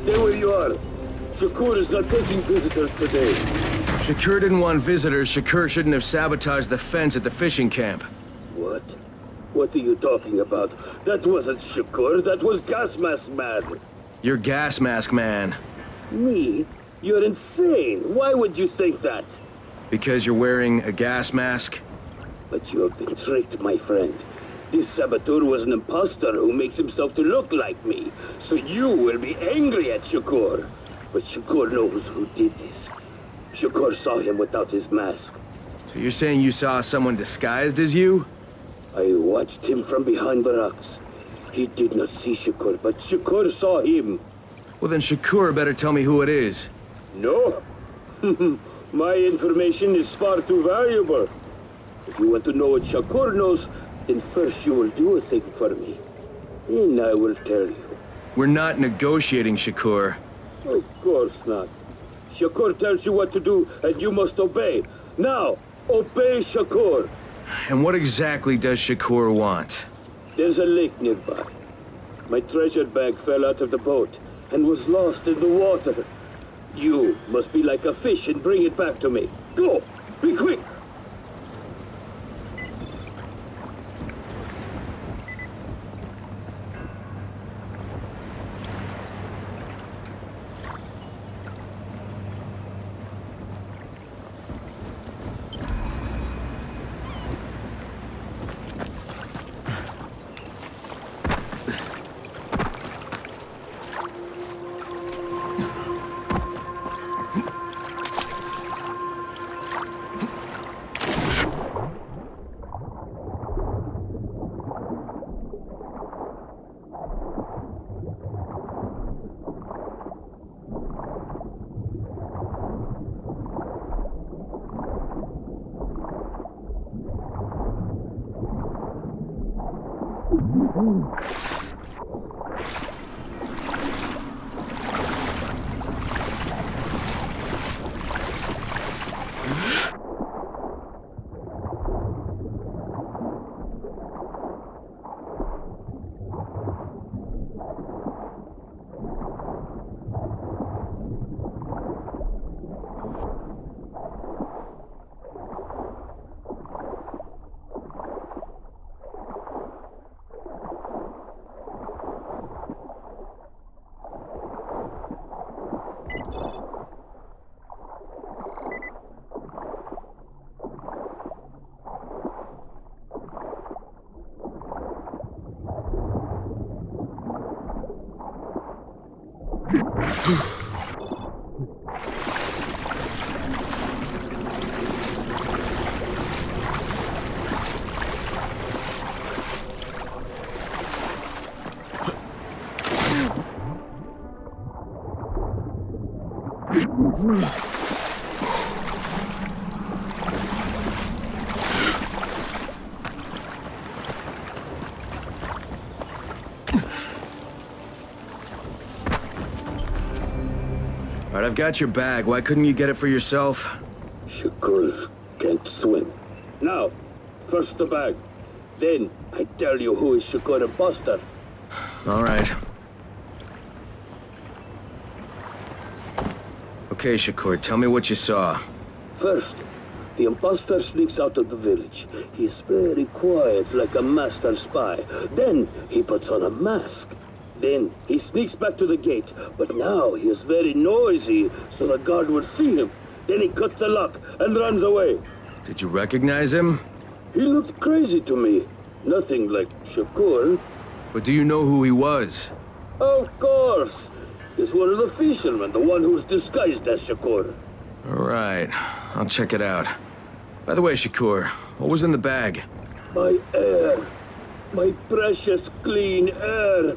Stay where you are. Shakur is not taking visitors today. Shakur didn't want visitors. Shakur shouldn't have sabotaged the fence at the fishing camp. What? What are you talking about? That wasn't Shakur, that was Gas Mask Man. You're Gas Mask Man. Me? You're insane. Why would you think that? Because you're wearing a gas mask? But you have been tricked, my friend. This saboteur was an imposter who makes himself to look like me. So you will be angry at Shakur. But Shakur knows who did this. Shakur saw him without his mask. So you're saying you saw someone disguised as you? I watched him from behind the rocks. He did not see Shakur, but Shakur saw him. Well, then Shakur better tell me who it is. No. My information is far too valuable. If you want to know what Shakur knows, then first you will do a thing for me. Then I will tell you. We're not negotiating, Shakur. Of course not. Shakur tells you what to do, and you must obey. Now, obey Shakur. And what exactly does Shakur want? There's a lake nearby. My treasure bag fell out of the boat and was lost in the water. You must be like a fish and bring it back to me. Go! Be quick! All right, I've got your bag. Why couldn't you get it for yourself? Shakur can't swim. Now, first the bag. Then I tell you who is Shakur imposter. All right. Okay, Shakur, tell me what you saw. First, the imposter sneaks out of the village. He's very quiet, like a master spy. Then he puts on a mask. Then he sneaks back to the gate, but now he is very noisy, so the guard will see him. Then he cuts the lock and runs away. Did you recognize him? He looked crazy to me. Nothing like Shakur. But do you know who he was? Of course. He's one of the fishermen, the one who's disguised as Shakur. All right, I'll check it out. By the way, Shakur, what was in the bag? My air. My precious, clean air.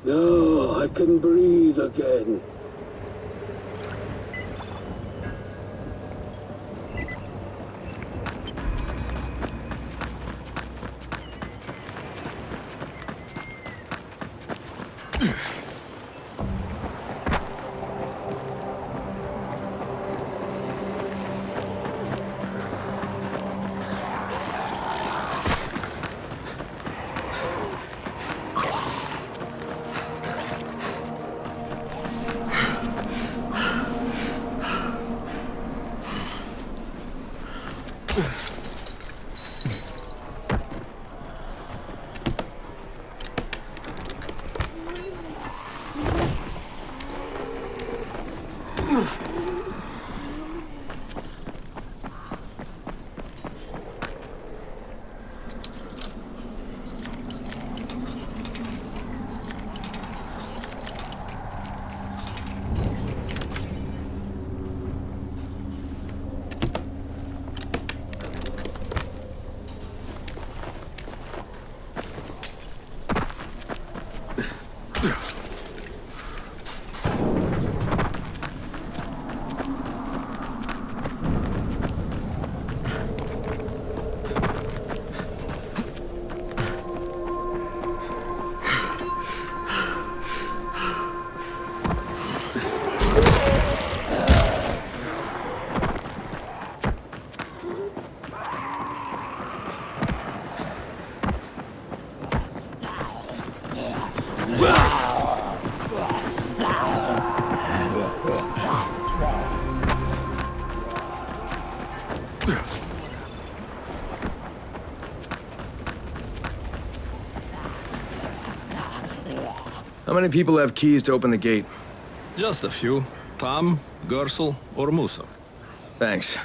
Now I can breathe again. How many people have keys to open the gate? Just a few. Tom, Gersel, or Musa. Thanks.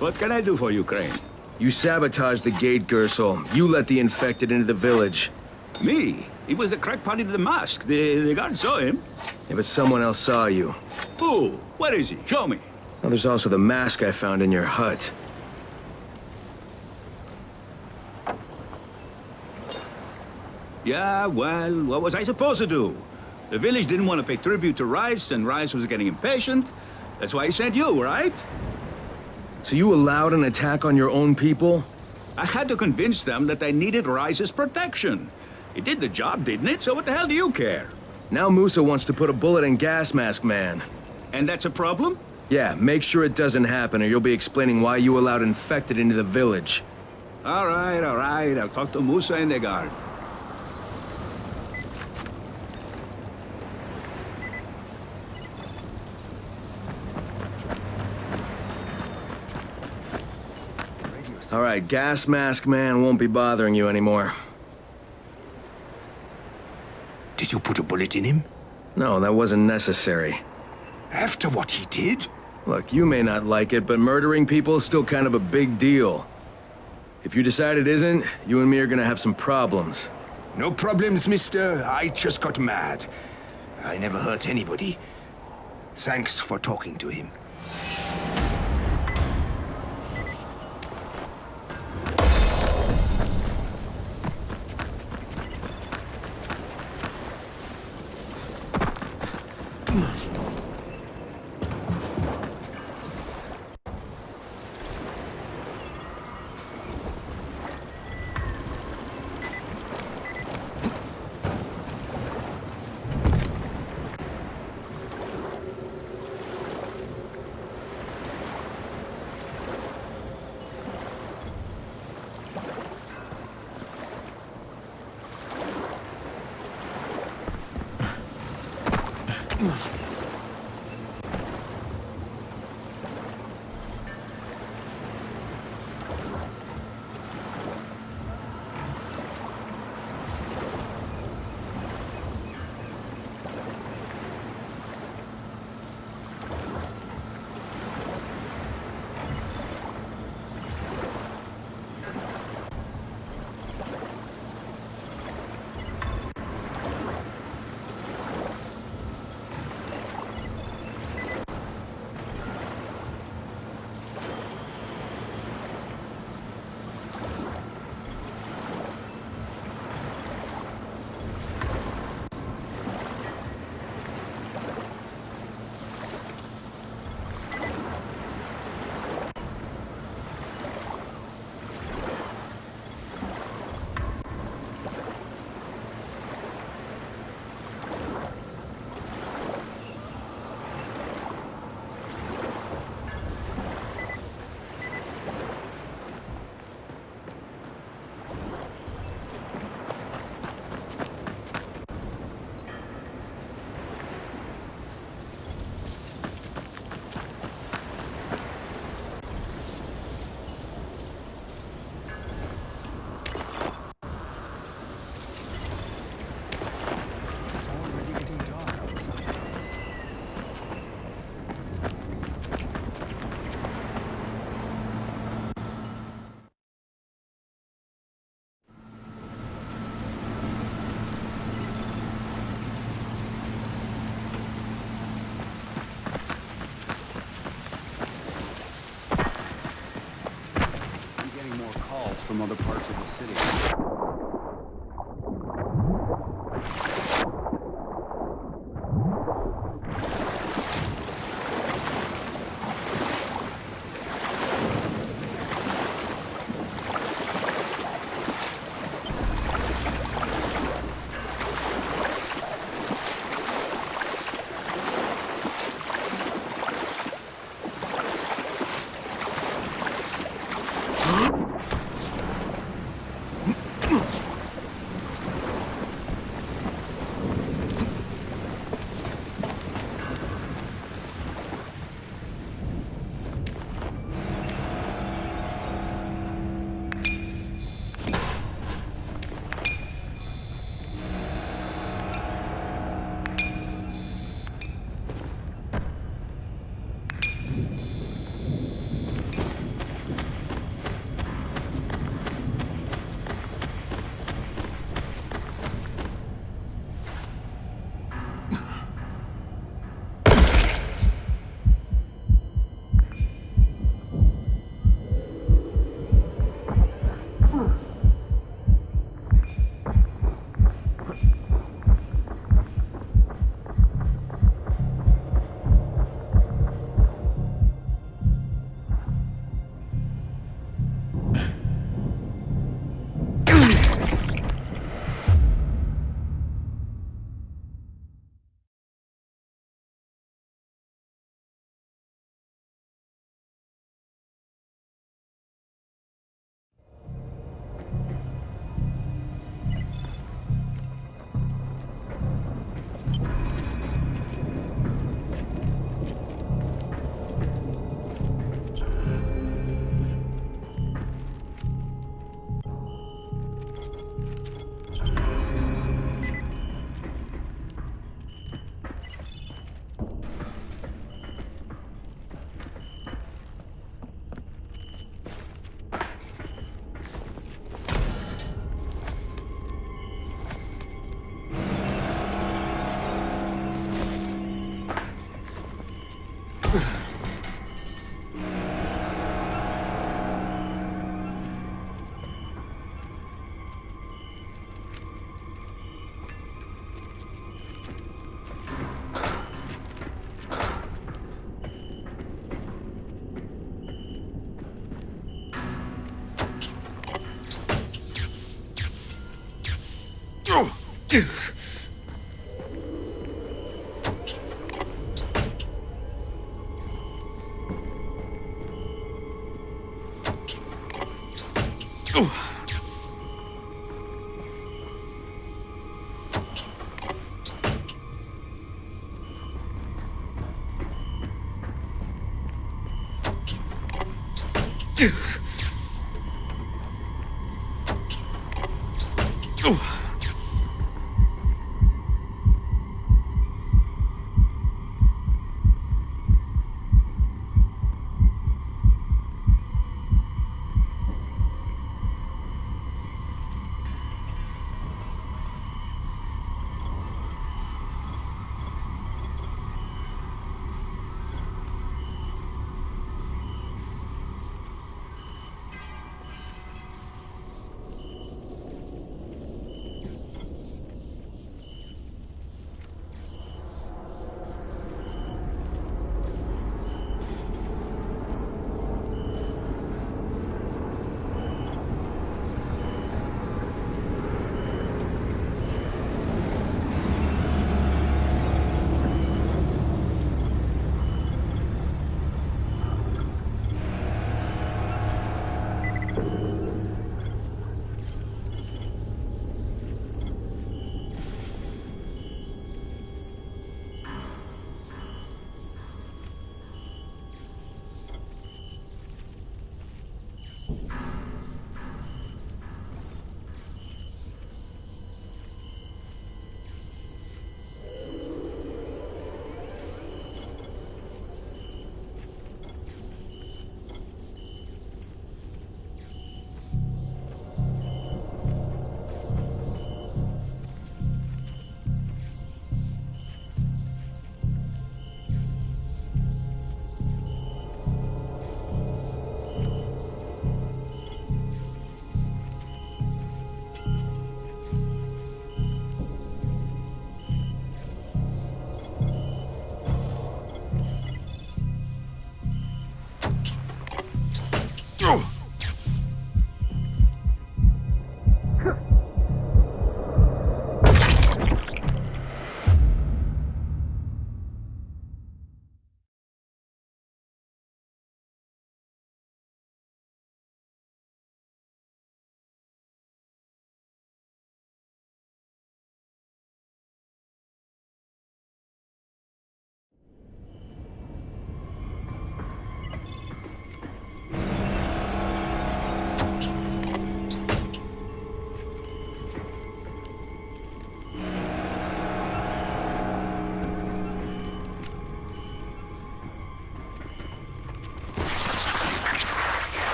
What can I do for you, Crane? You sabotaged the gate, Gersel. You let the infected into the village. Me? He was the crackpot in the mask. The guard saw him. Yeah, but someone else saw you. Who? Where is he? Show me. Now, there's also the mask I found in your hut. Yeah, well, what was I supposed to do? The village didn't want to pay tribute to Rice, and Rice was getting impatient. That's why he sent you, right? So you allowed an attack on your own people? I had to convince them that they needed Rice's protection. It did the job, didn't it? So what the hell do you care? Now Musa wants to put a bullet in Gas Mask Man. And that's a problem? Yeah, make sure it doesn't happen or you'll be explaining why you allowed infected into the village. All right. I'll talk to Musa and the guard. All right, Gas Mask Man won't be bothering you anymore. Did you put a bullet in him? No, that wasn't necessary. After what he did? Look, you may not like it, but murdering people is still kind of a big deal. If you decide it isn't, you and me are gonna have some problems. No problems, mister. I just got mad. I never hurt anybody. Thanks for talking to him. from other parts of the city.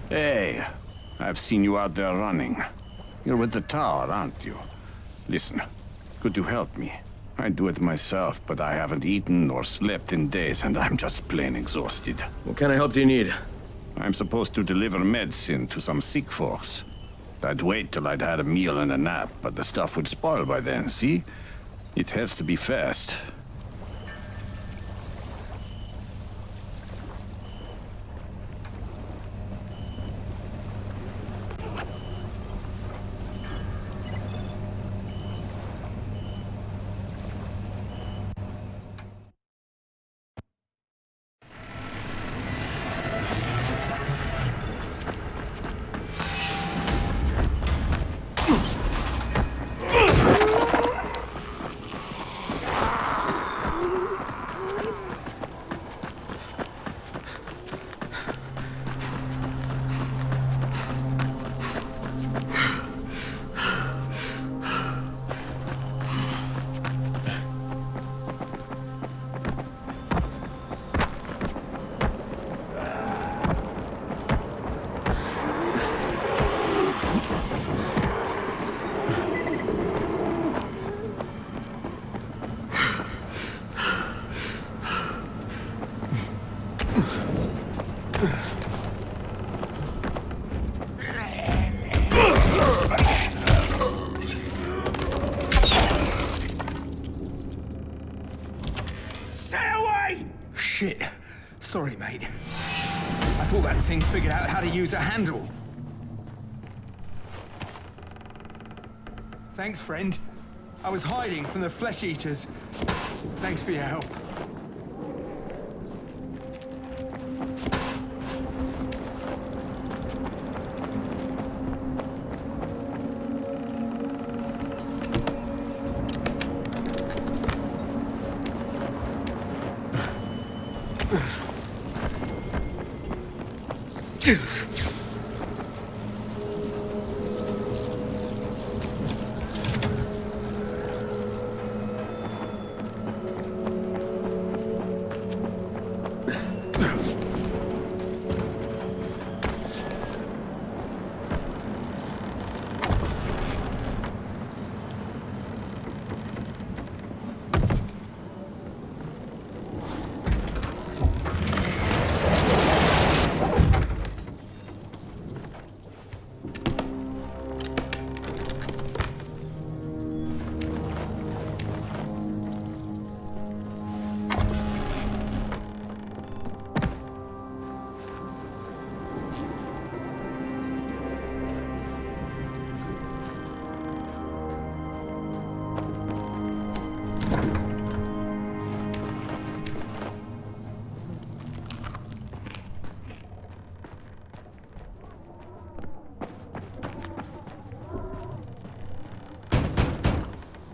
Hey, I've seen you out there running. You're with the tower, aren't you? Listen, could you help me? I'd do it myself, but I haven't eaten or slept in days, and I'm just plain exhausted. What kind of help do you need? I'm supposed to deliver medicine to some sick folks. I'd wait till I'd had a meal and a nap, but the stuff would spoil by then, see? It has to be fast. shit. Sorry, mate. I thought that thing figured out how to use a handle. Thanks, friend. I was hiding from the flesh eaters. Thanks for your help.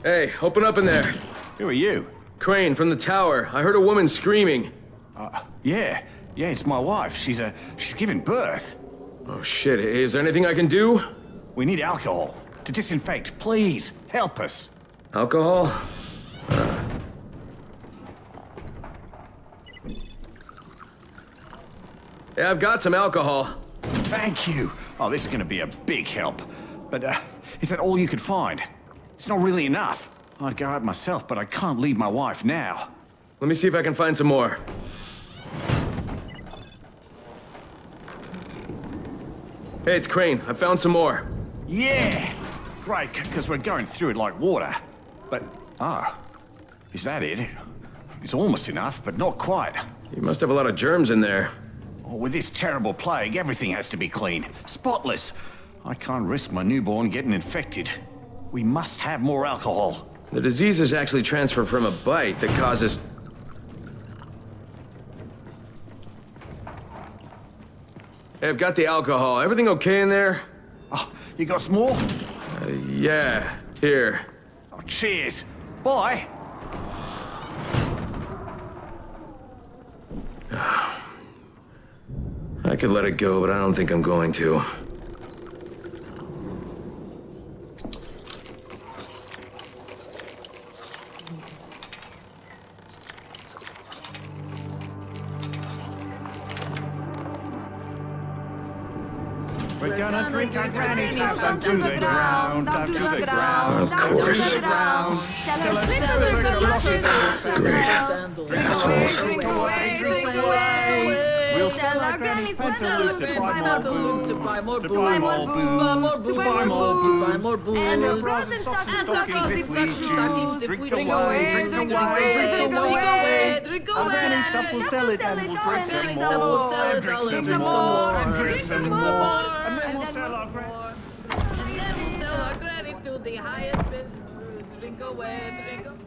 Hey, open up in there. Who are you? Crane, from the tower. I heard a woman screaming. Yeah, it's my wife. She's giving birth. Oh shit, is there anything I can do? We need alcohol to disinfect. Please, help us. Alcohol? Yeah, I've got some alcohol. Thank you. Oh, this is gonna be a big help. But, is that all you could find? It's not really enough. I'd go out myself, but I can't leave my wife now. Let me see if I can find some more. Hey, it's Crane. I found some more. Yeah! Great, because we're going through it like water. But, is that it? It's almost enough, but not quite. You must have a lot of germs in there. Oh, with this terrible plague, everything has to be clean. Spotless. I can't risk my newborn getting infected. We must have more alcohol. The disease is actually transferred from a bite that causes... Hey, I've got the alcohol. Everything okay in there? Oh, you got some more? Yeah. Here. Oh, cheers. Bye. I could let it go, but I don't think I'm going to. We're gonna drink our granny's house down to the ground, down to the ground, down to the ground. Sell our slippers for luscious. Great. Assholes. Drink away, drink away. We'll sell our granny's balloons to buy more booze, to buy more booze, to buy more booze, to buy more booze, and our bras and socks and stockings if we choose. Drink away, drink away, drink away, drink away. Our granny stuff will sell it, and we'll drink some more, and drink some more, and drink some more, and then we'll sell our granny. And then we'll sell our granny to the highest bid. Drink away, drink away.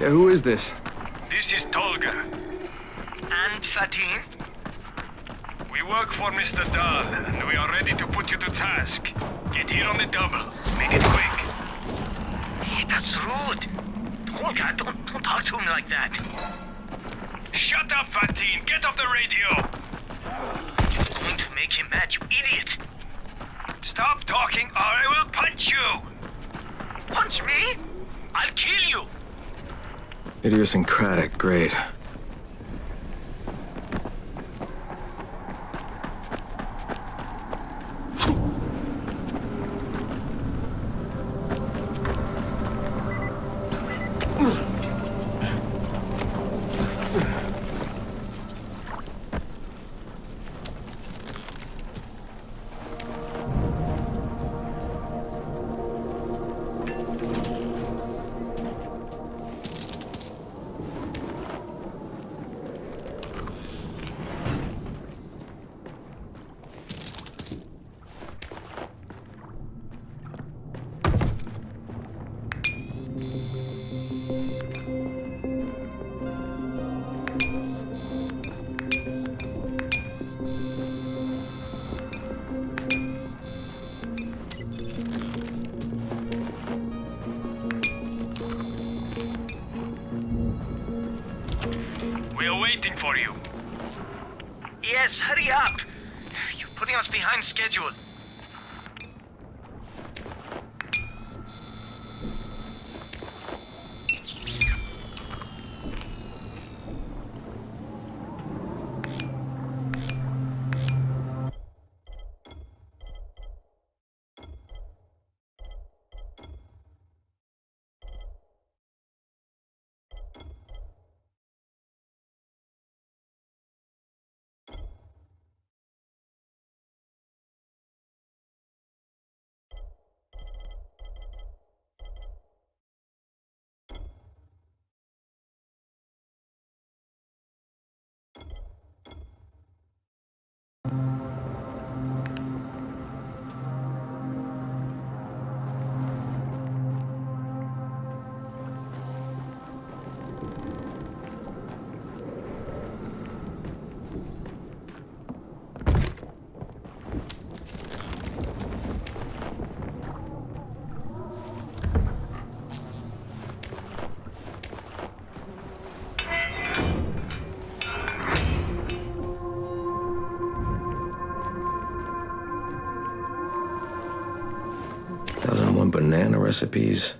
Yeah, who is this? This is Tolga. And Fatin? We work for Mr. Dahl, and we are ready to put you to task. Get here on the double. Make it quick. Hey, that's rude. Tolga, don't talk to him like that. Shut up, Fatin! Get off the radio! You're going to make him mad, you idiot! Stop talking or I will punch you! Punch me? I'll kill you! Idiosyncratic, great. We're waiting for you. Yes, hurry up! You're putting us behind schedule. Banana recipes.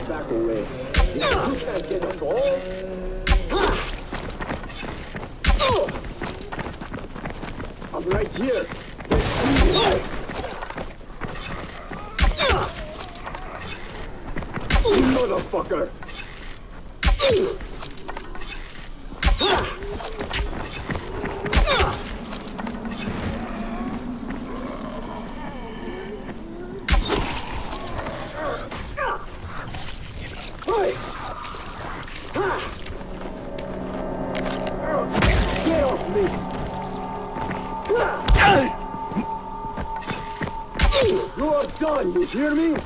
Back away. You can't get us all. I'm right here. Let's do this. You motherfucker! Get off me! You are done, you hear me?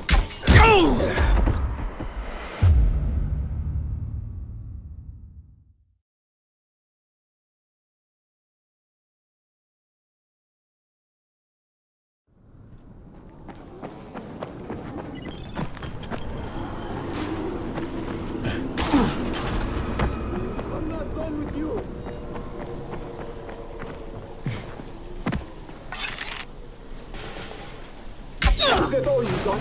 I'm not done with you! Is that all you got?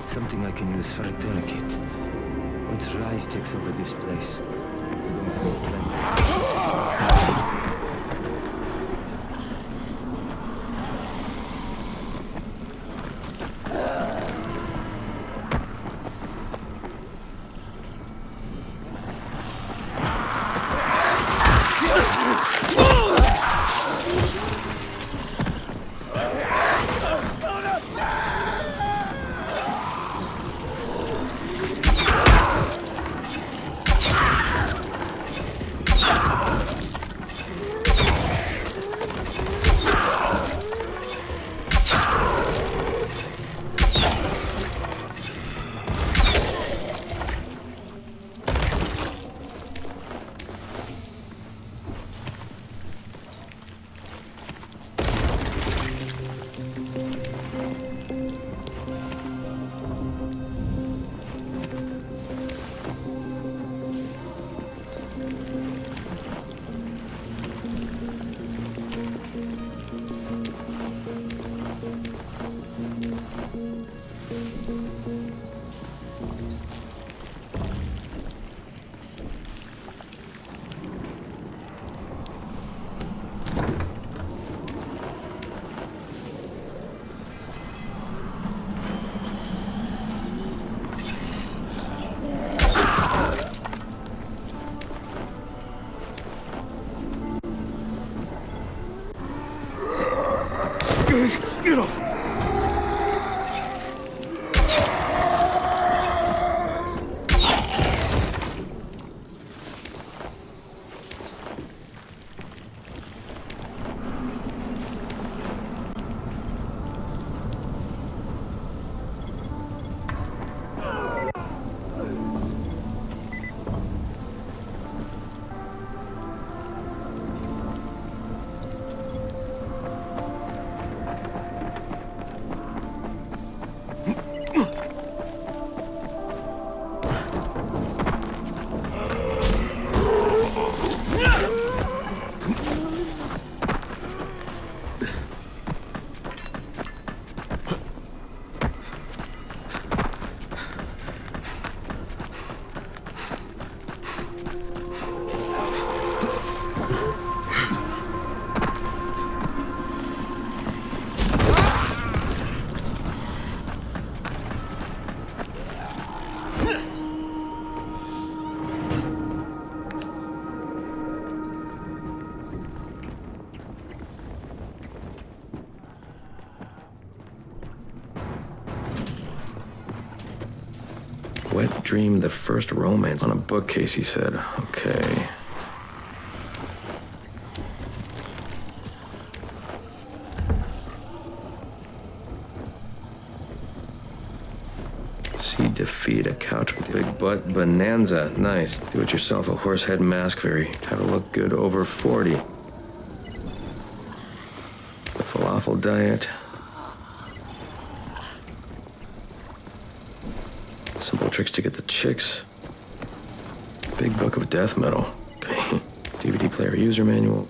Something I can use for a tourniquet. Once Rise takes over this place, we're going to need plenty. wet dream, the first romance. On a bookcase, he said. Okay. See defeat, a couch with a big butt, bonanza. Nice. Do it yourself, a horse head mask fairy. Try to look good over 40. The falafel diet. Simple tricks to get the chicks. Big book of death metal. Okay. DVD player user manual.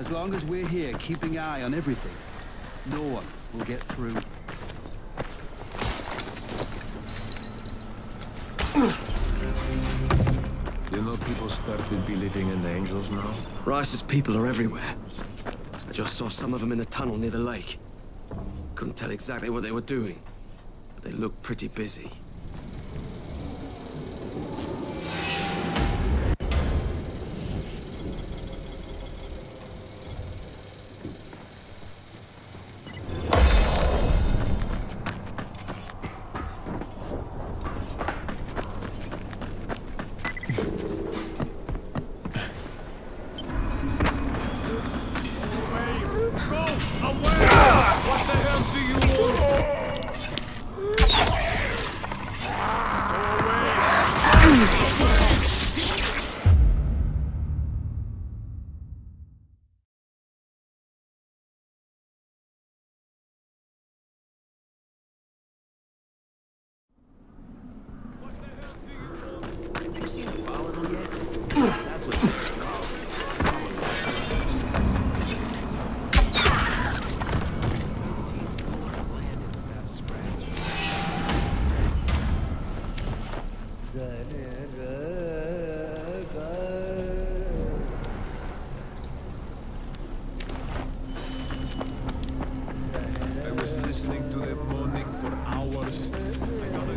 As long as we're here keeping an eye on everything, no one will get through. You know people started believing in angels now? Rice's people are everywhere. I just saw some of them in the tunnel near the lake. Couldn't tell exactly what they were doing, but they looked pretty busy. I was listening to them moaning for hours. I gotta...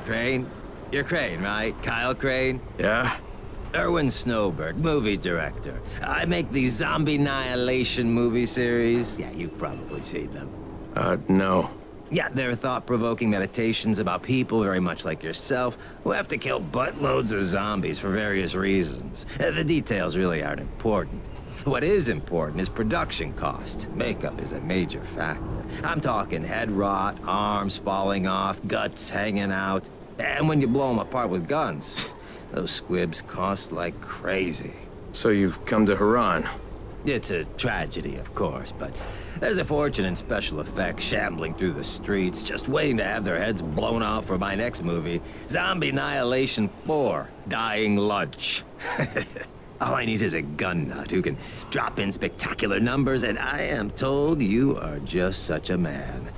Crane? You're Crane, right? Kyle Crane? Yeah? Erwin Snowberg, movie director. I make these zombie annihilation movie series. Yeah, you've probably seen them. No. Yeah, they're thought-provoking meditations about people very much like yourself who have to kill buttloads of zombies for various reasons. The details really aren't important. What is important is production cost. Makeup is a major factor. I'm talking head rot, arms falling off, guts hanging out. And when you blow them apart with guns, those squibs cost like crazy. So you've come to Haran? It's a tragedy, of course, but there's a fortune in special effects shambling through the streets, just waiting to have their heads blown off for my next movie, Zombie Annihilation 4, Dying Lunch. All I need is a gun nut who can drop in spectacular numbers, and I am told you are just such a man.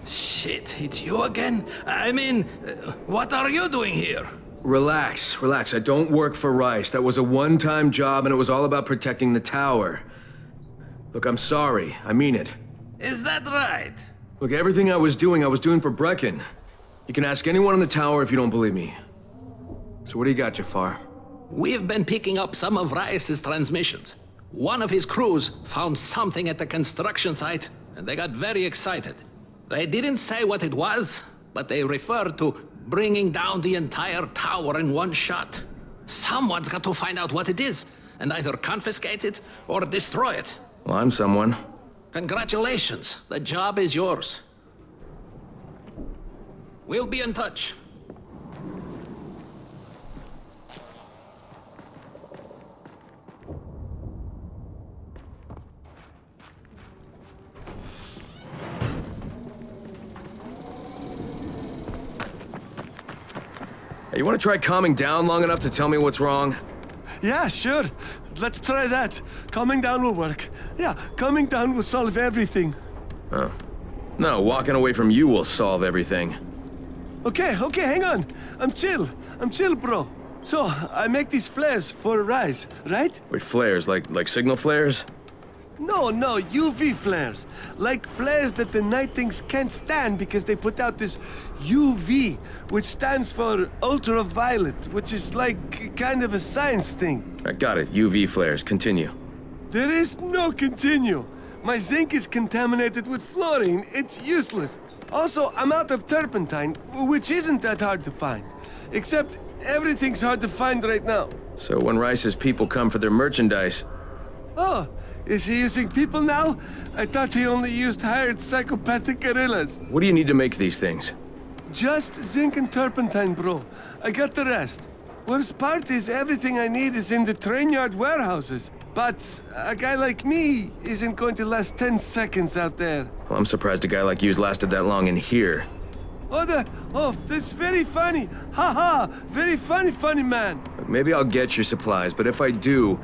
Shit, it's you again? I mean, what are you doing here? Relax, relax. I don't work for Rice. That was a one-time job and it was all about protecting the tower. Look, I'm sorry. I mean it. Is that right? Look, everything I was doing for Brecken. You can ask anyone in the tower if you don't believe me. So what do you got, Jafar? We've been picking up some of Rice's transmissions. One of his crews found something at the construction site, and they got very excited. They didn't say what it was, but they referred to bringing down the entire tower in one shot. Someone's got to find out what it is, and either confiscate it or destroy it. Well, I'm someone. Congratulations. The job is yours. We'll be in touch. Hey, you want to try calming down long enough to tell me what's wrong? Yeah, sure. Let's try that. Calming down will work. Yeah, calming down will solve everything. Oh. No, walking away from you will solve everything. Okay, hang on. I'm chill, bro. So, I make these flares for Rise, right? Wait, flares? Like signal flares? No, UV flares. Like flares that the Night Things can't stand because they put out this UV, which stands for ultraviolet, which is like kind of a science thing. I got it. UV flares. Continue. There is no continue. My zinc is contaminated with fluorine. It's useless. Also, I'm out of turpentine, which isn't that hard to find. Except everything's hard to find right now. So when Rice's people come for their merchandise... Oh, is he using people now? I thought he only used hired psychopathic guerrillas. What do you need to make these things? Just zinc and turpentine, bro. I got the rest. Worst part is everything I need is in the train yard warehouses. But a guy like me isn't going to last 10 seconds out there. Well, I'm surprised a guy like you's lasted that long in here. Oh, that's very funny. Ha! Very funny man. Look, maybe I'll get your supplies, but if I do,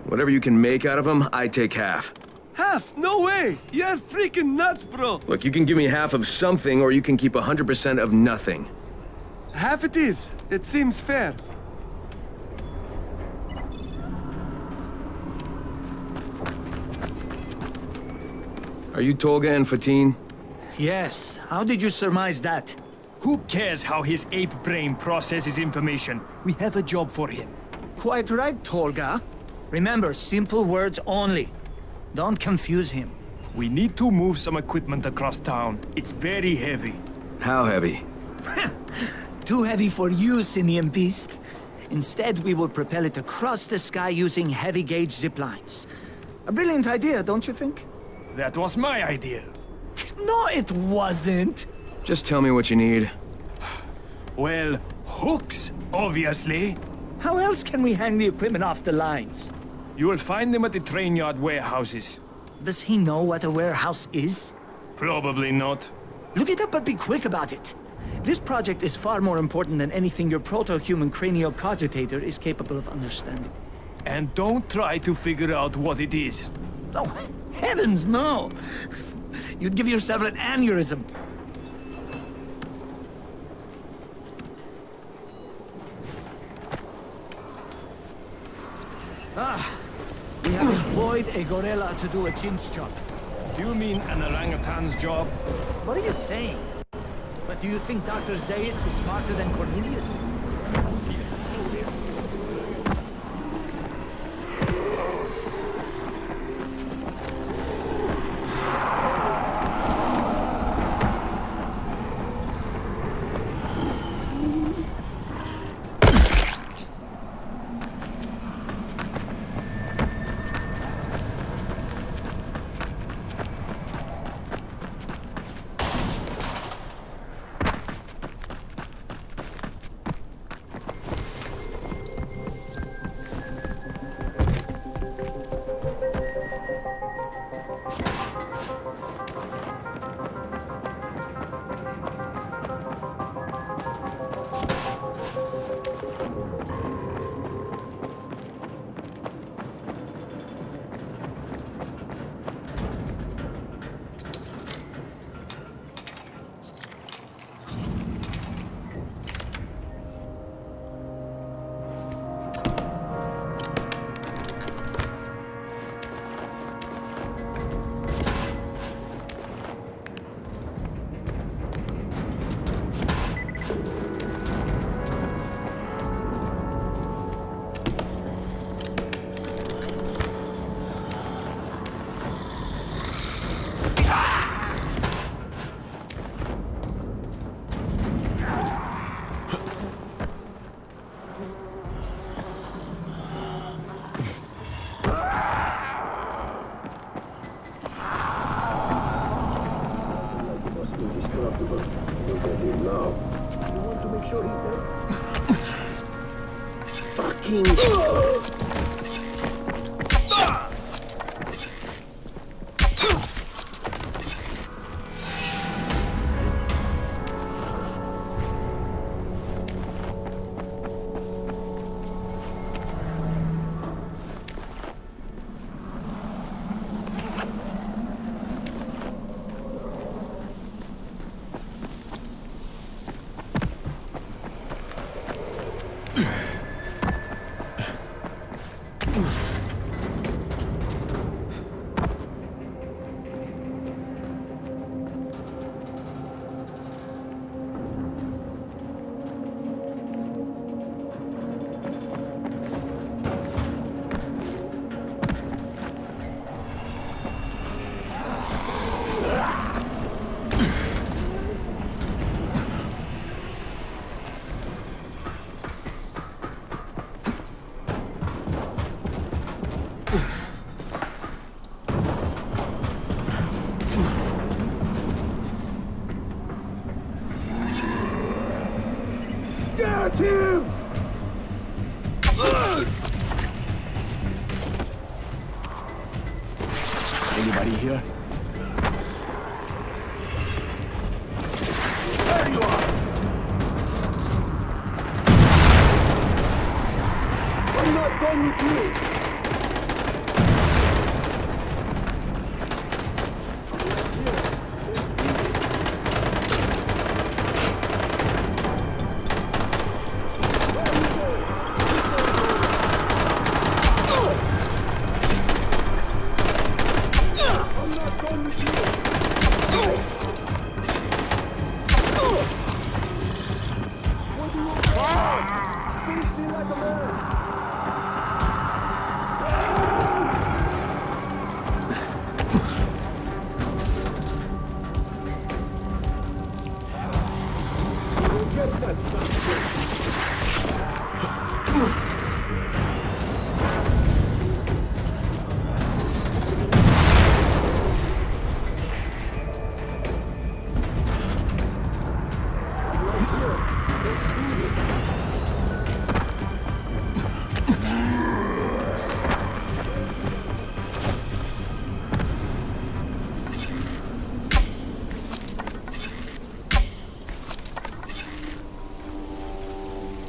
whatever you can make out of them, I take half. Half? No way! You're freaking nuts, bro! Look, you can give me half of something, or you can keep 100% of nothing. Half it is. It seems fair. Are you Tolga and Fatin? Yes. How did you surmise that? Who cares how his ape brain processes information? We have a job for him. Quite right, Tolga. Remember, simple words only. Don't confuse him. We need to move some equipment across town. It's very heavy. How heavy? Too heavy for you, Simian Beast. Instead, we will propel it across the sky using heavy-gauge zip lines. A brilliant idea, don't you think? That was my idea. No, it wasn't. Just tell me what you need. Well, hooks, obviously. How else can we hang the equipment off the lines? You will find them at the train yard warehouses. Does he know what a warehouse is? Probably not. Look it up, but be quick about it. This project is far more important than anything your proto-human cranial cogitator is capable of understanding. And don't try to figure out what it is. Oh, heavens, no! You'd give yourself an aneurysm. We have employed a gorilla to do a chintz job. Do you mean an orangutan's job? What are you saying? But do you think Dr. Zaius is smarter than Cornelius? Get him! Anybody here? There you are! I'm not done with you!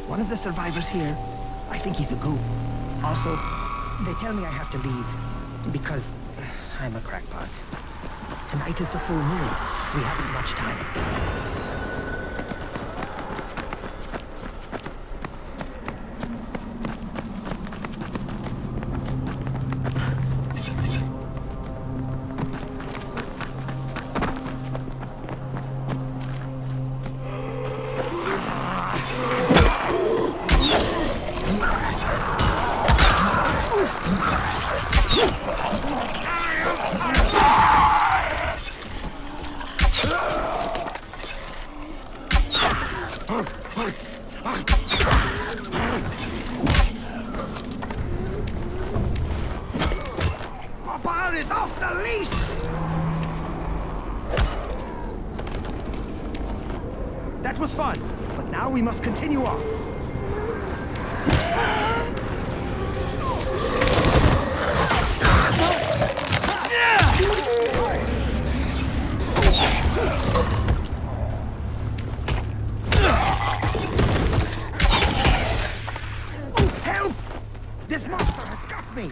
One of the survivors here, I think he's a ghoul. Also, they tell me I have to leave because I'm a crackpot. Tonight is the full moon. We haven't much time. My bar is off the leash! That was fun, but now we must continue on. Help! This monster has got me!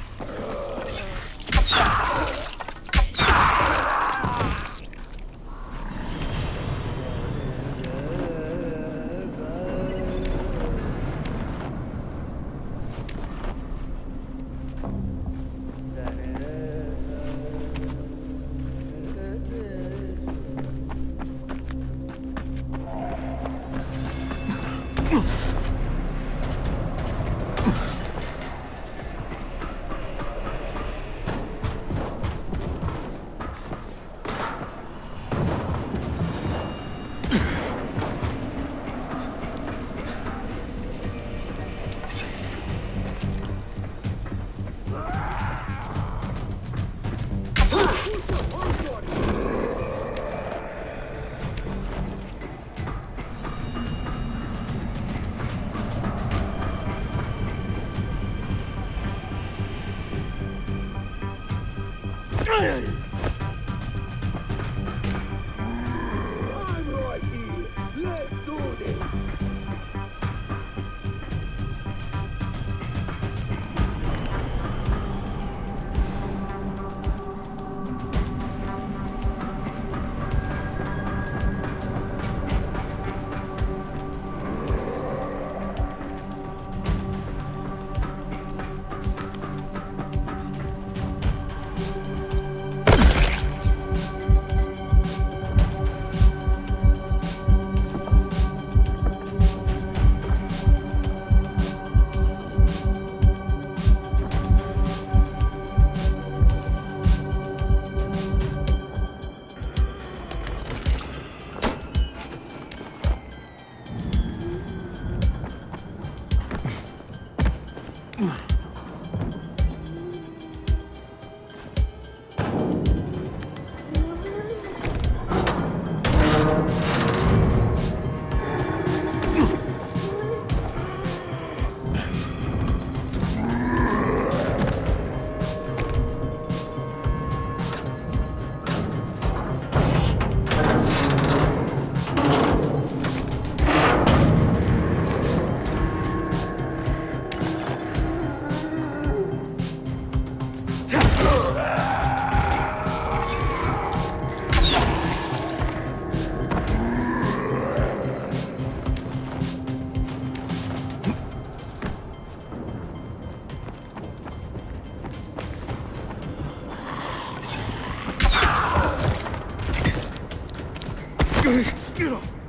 I'm right here. Let's do this. Get off!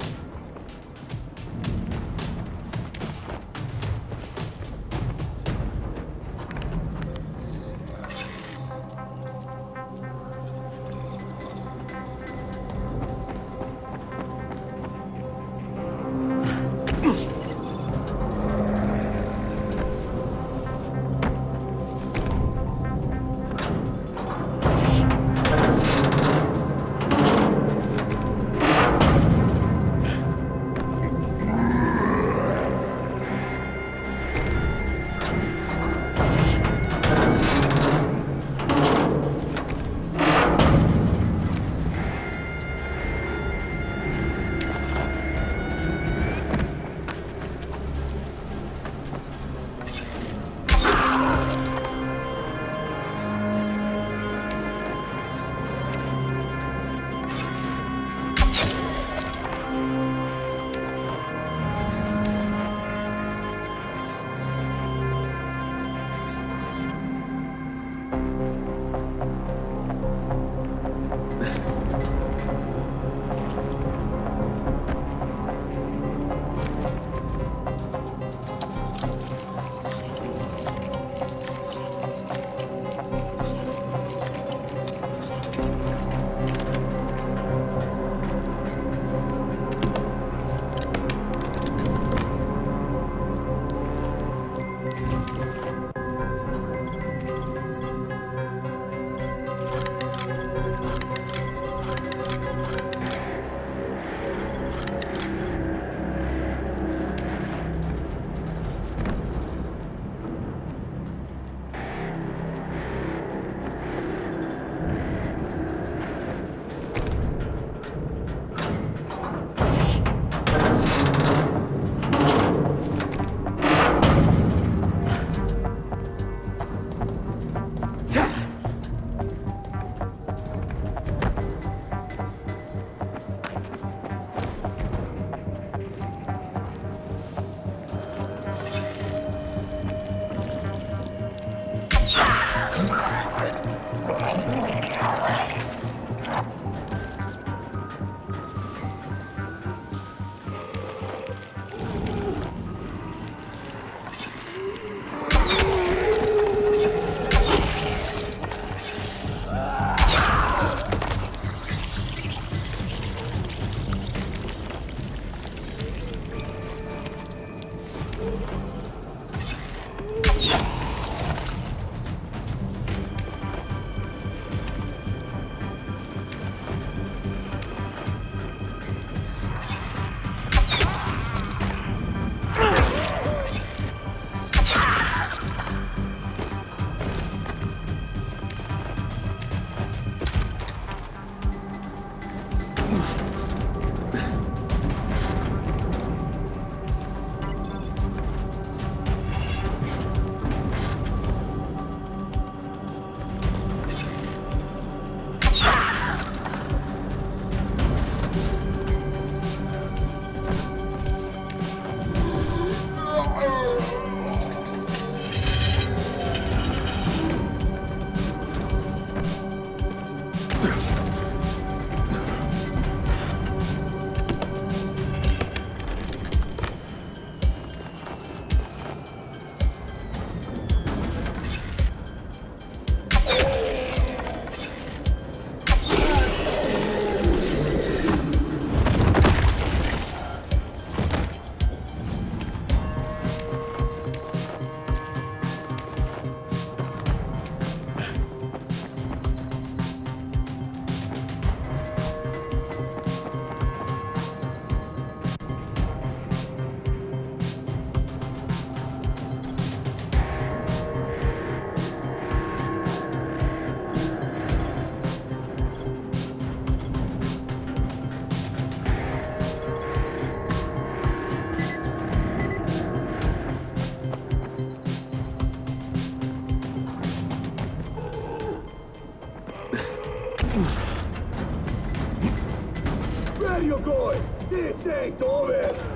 Where you going? This ain't over!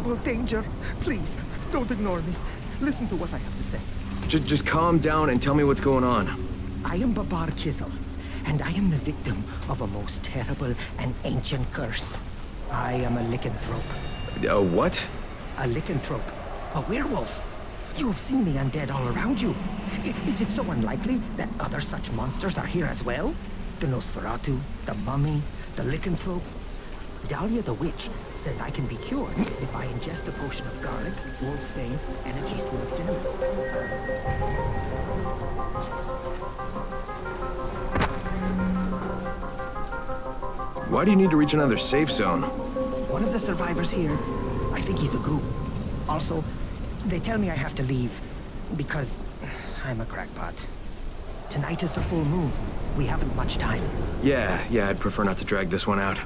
terrible danger. Please, don't ignore me. Listen to what I have to say. Just calm down and tell me what's going on. I am Babar Kizel, and I am the victim of a most terrible and ancient curse. I am a lycanthrope. A what? A lycanthrope. A werewolf. You have seen the undead all around you. Is it so unlikely that other such monsters are here as well? The Nosferatu, the mummy, the lycanthrope. Dahlia the witch says I can be cured if I ingest a potion of garlic, wolfsbane, and a teaspoon of cinnamon. Why do you need to reach another safe zone? One of the survivors here, I think he's a goo. Also, they tell me I have to leave because I'm a crackpot. Tonight is the full moon. We haven't much time. Yeah, I'd prefer not to drag this one out.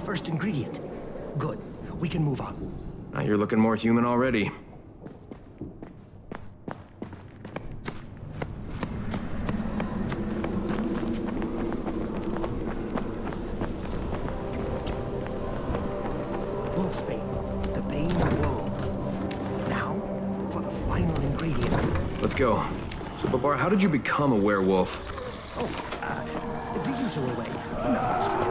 First ingredient. Good. We can move on. Now you're looking more human already. Wolfsbane, the bane of wolves. Now, for the final ingredient. Let's go. So, Babar, how did you become a werewolf? The usual way. Not much time.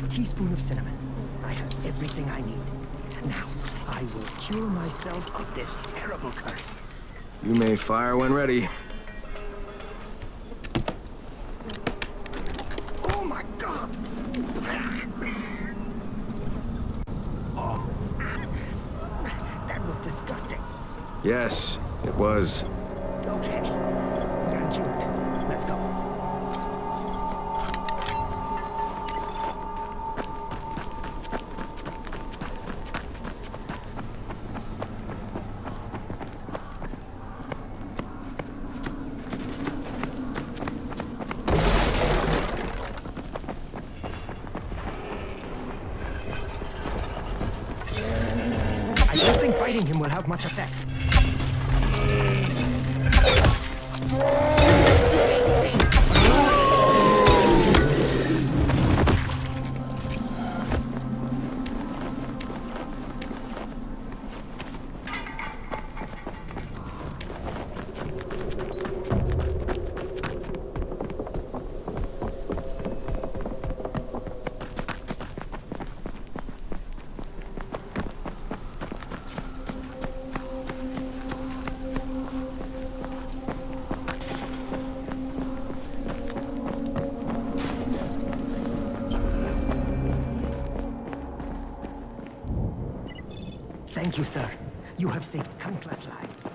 Teaspoon of cinnamon. I have everything I need. Now, I will cure myself of this terrible curse. You may fire when ready. Oh my God! Oh, that was disgusting. Yes, it was. Okay, I'm cured. Let's go. I don't think fighting him will have much effect. Thank you, sir. You have saved countless lives.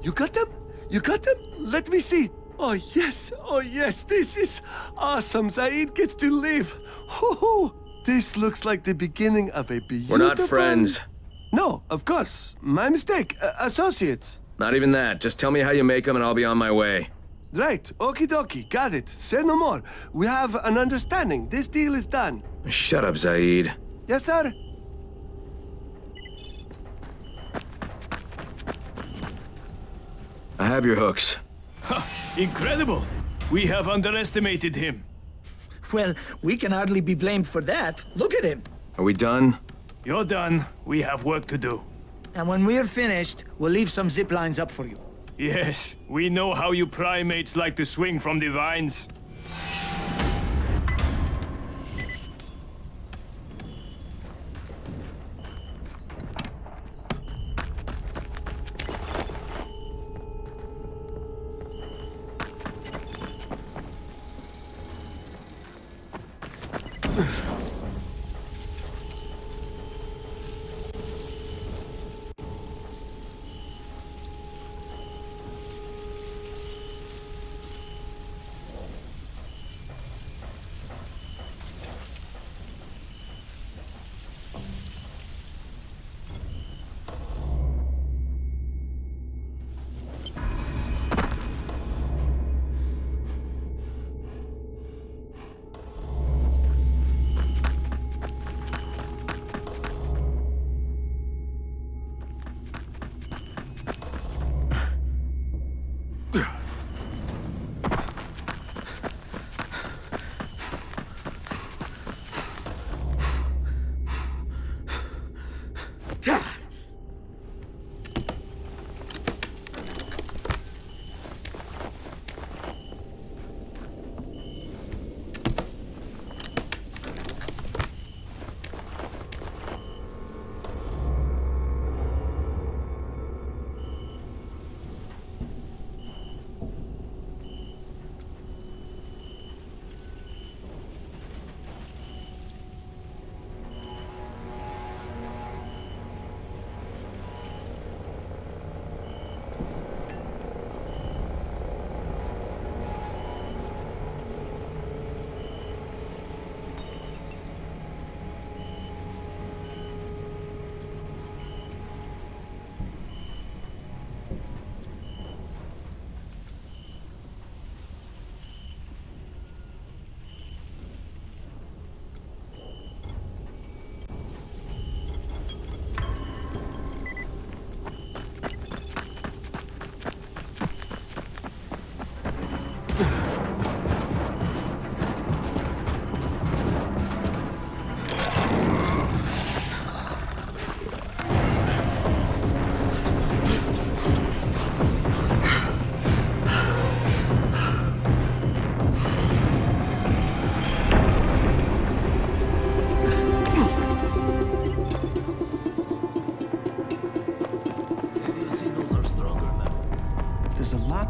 You got them? You got them? Let me see. Oh yes, this is awesome. Zaid gets to live. Hoo-hoo. This looks like the beginning of a beautiful... We're not friends. No, of course. My mistake. Associates. Not even that. Just tell me how you make them and I'll be on my way. Right. Okie dokie. Got it. Say no more. We have an understanding. This deal is done. Shut up, Zaid. Yes, sir? I have your hooks. Ha! Incredible! We have underestimated him. Well, we can hardly be blamed for that. Look at him. Are we done? You're done. We have work to do. And when we're finished, we'll leave some zip lines up for you. Yes, we know how you primates like to swing from the vines.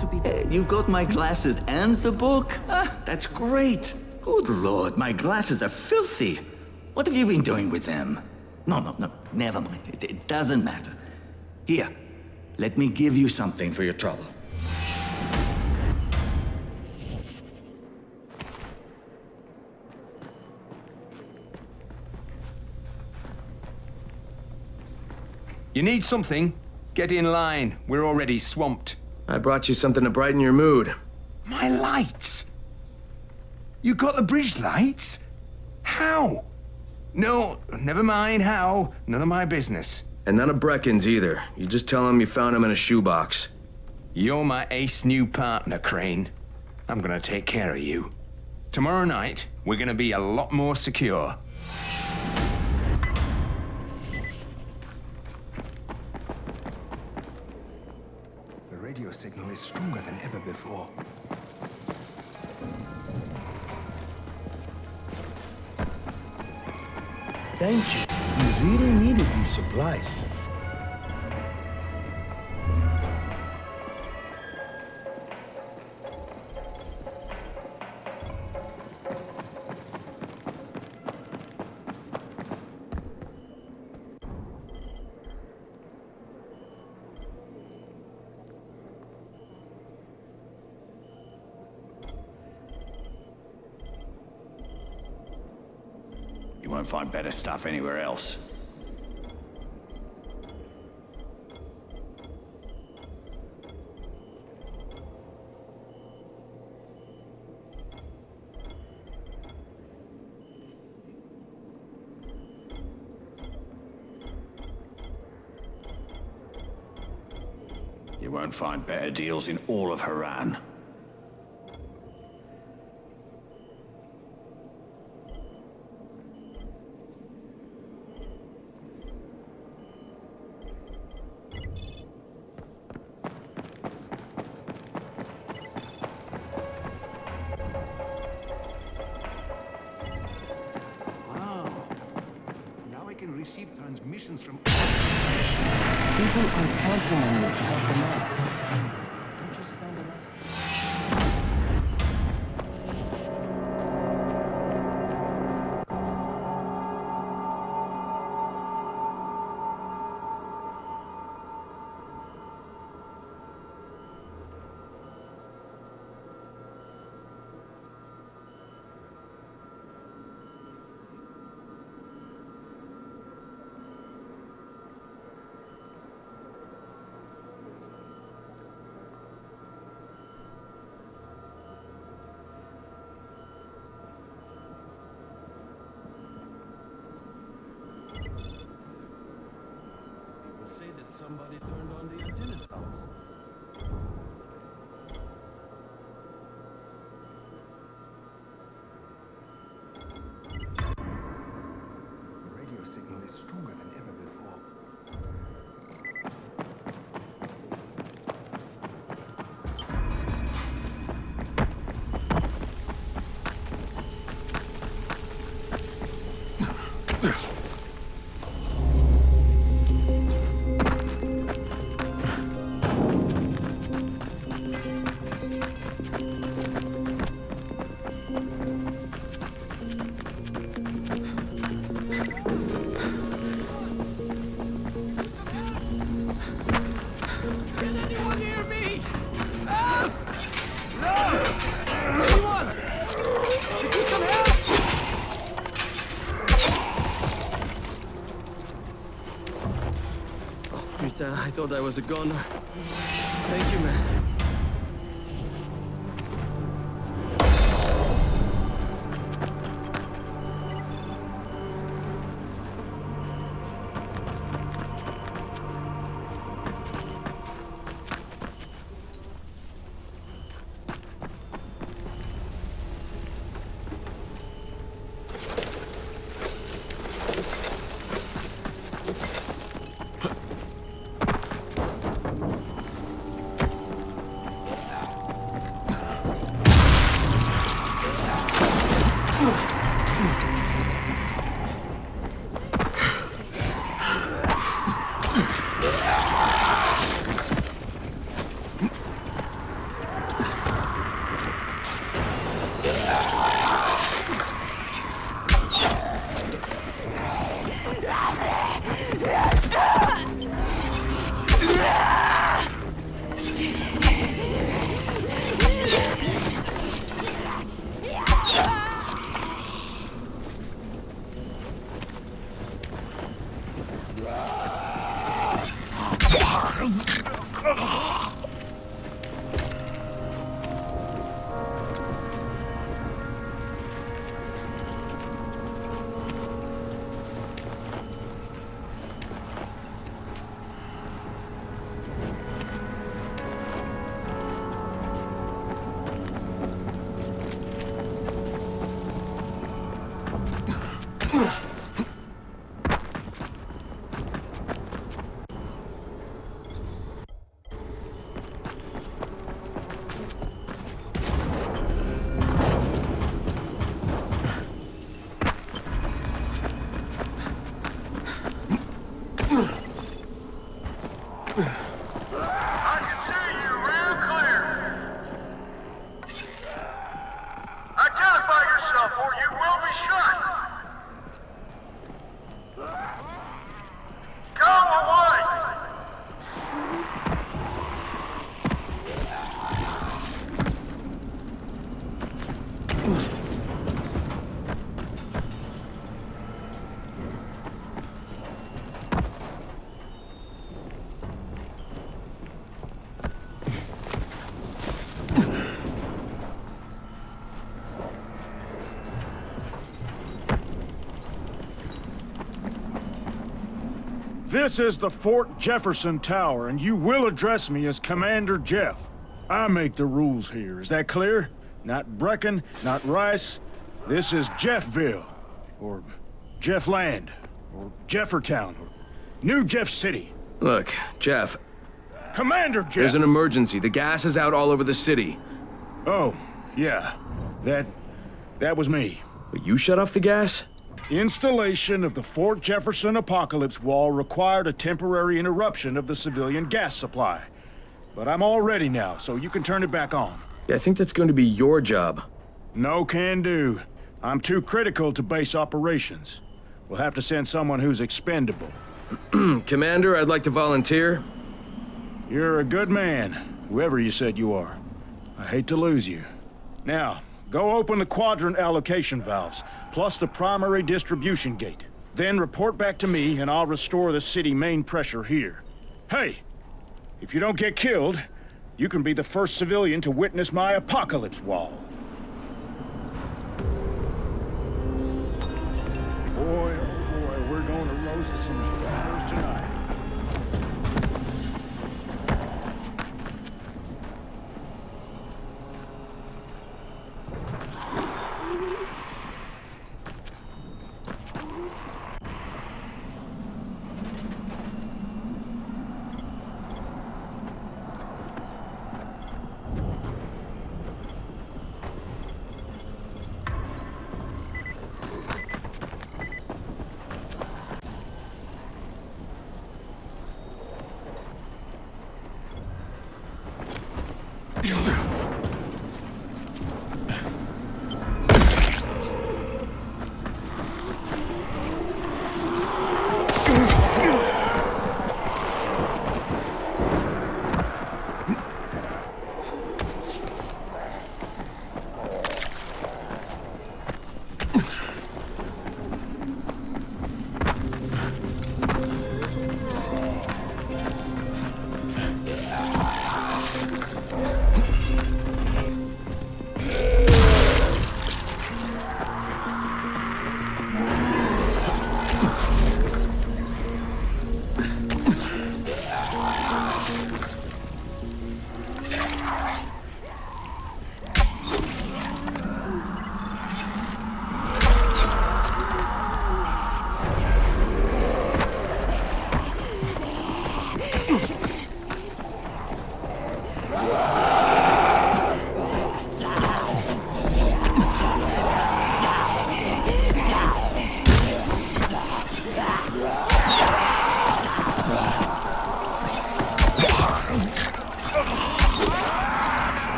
to be done. You've got my glasses and the book? Ah, that's great. Good lord, my glasses are filthy. What have you been doing with them? No, never mind. It doesn't matter. Here, let me give you something for your trouble. You need something? Get in line. We're already swamped. I brought you something to brighten your mood. My lights? You got the bridge lights? How? No, never mind how. None of my business. And none of Brecken's either. You just tell him you found him in a shoebox. You're my ace new partner, Crane. I'm gonna take care of you. Tomorrow night, we're gonna be a lot more secure. The radio signal is stronger than ever before. Thank you. We really needed these supplies. You won't find better stuff anywhere else. You won't find better deals in all of Haran. Receive transmissions from People are counting on you to help them out. Don't you stand alone. Somebody turned on the antenna towers. The radio signal is stronger than ever before. I thought I was a goner. Thank you, man. This is the Fort Jefferson Tower, and you will address me as Commander Jeff. I make the rules here. Is that clear? Not Brecken, not Rice. This is Jeffville, or Jeffland, or Jeffertown, or New Jeff City. Look, Jeff. Commander Jeff! There's an emergency. The gas is out all over the city. Oh, yeah. That was me. But you shut off the gas? Installation of the Fort Jefferson Apocalypse Wall required a temporary interruption of the civilian gas supply. But I'm all ready now, so you can turn it back on. Yeah, I think that's going to be your job. No can do. I'm too critical to base operations. We'll have to send someone who's expendable. Commander, I'd like to volunteer. You're a good man, whoever you said you are. I hate to lose you. Now, go open the quadrant allocation valves, plus the primary distribution gate. Then report back to me, and I'll restore the city main pressure here. Hey, if you don't get killed, you can be the first civilian to witness my apocalypse wall. Boy, oh boy, we're going to roast some survivors tonight.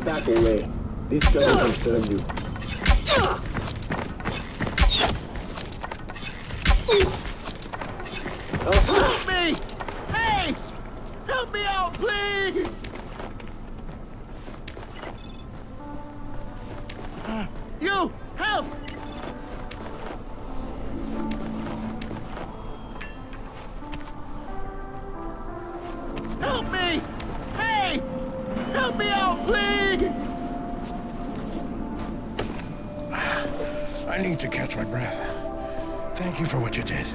Back away. This doesn't concern you. Help me! Hey! Help me out, please! You! Help! Help me! Hey! Help me out, please! I need to catch my breath. Thank you for what you did.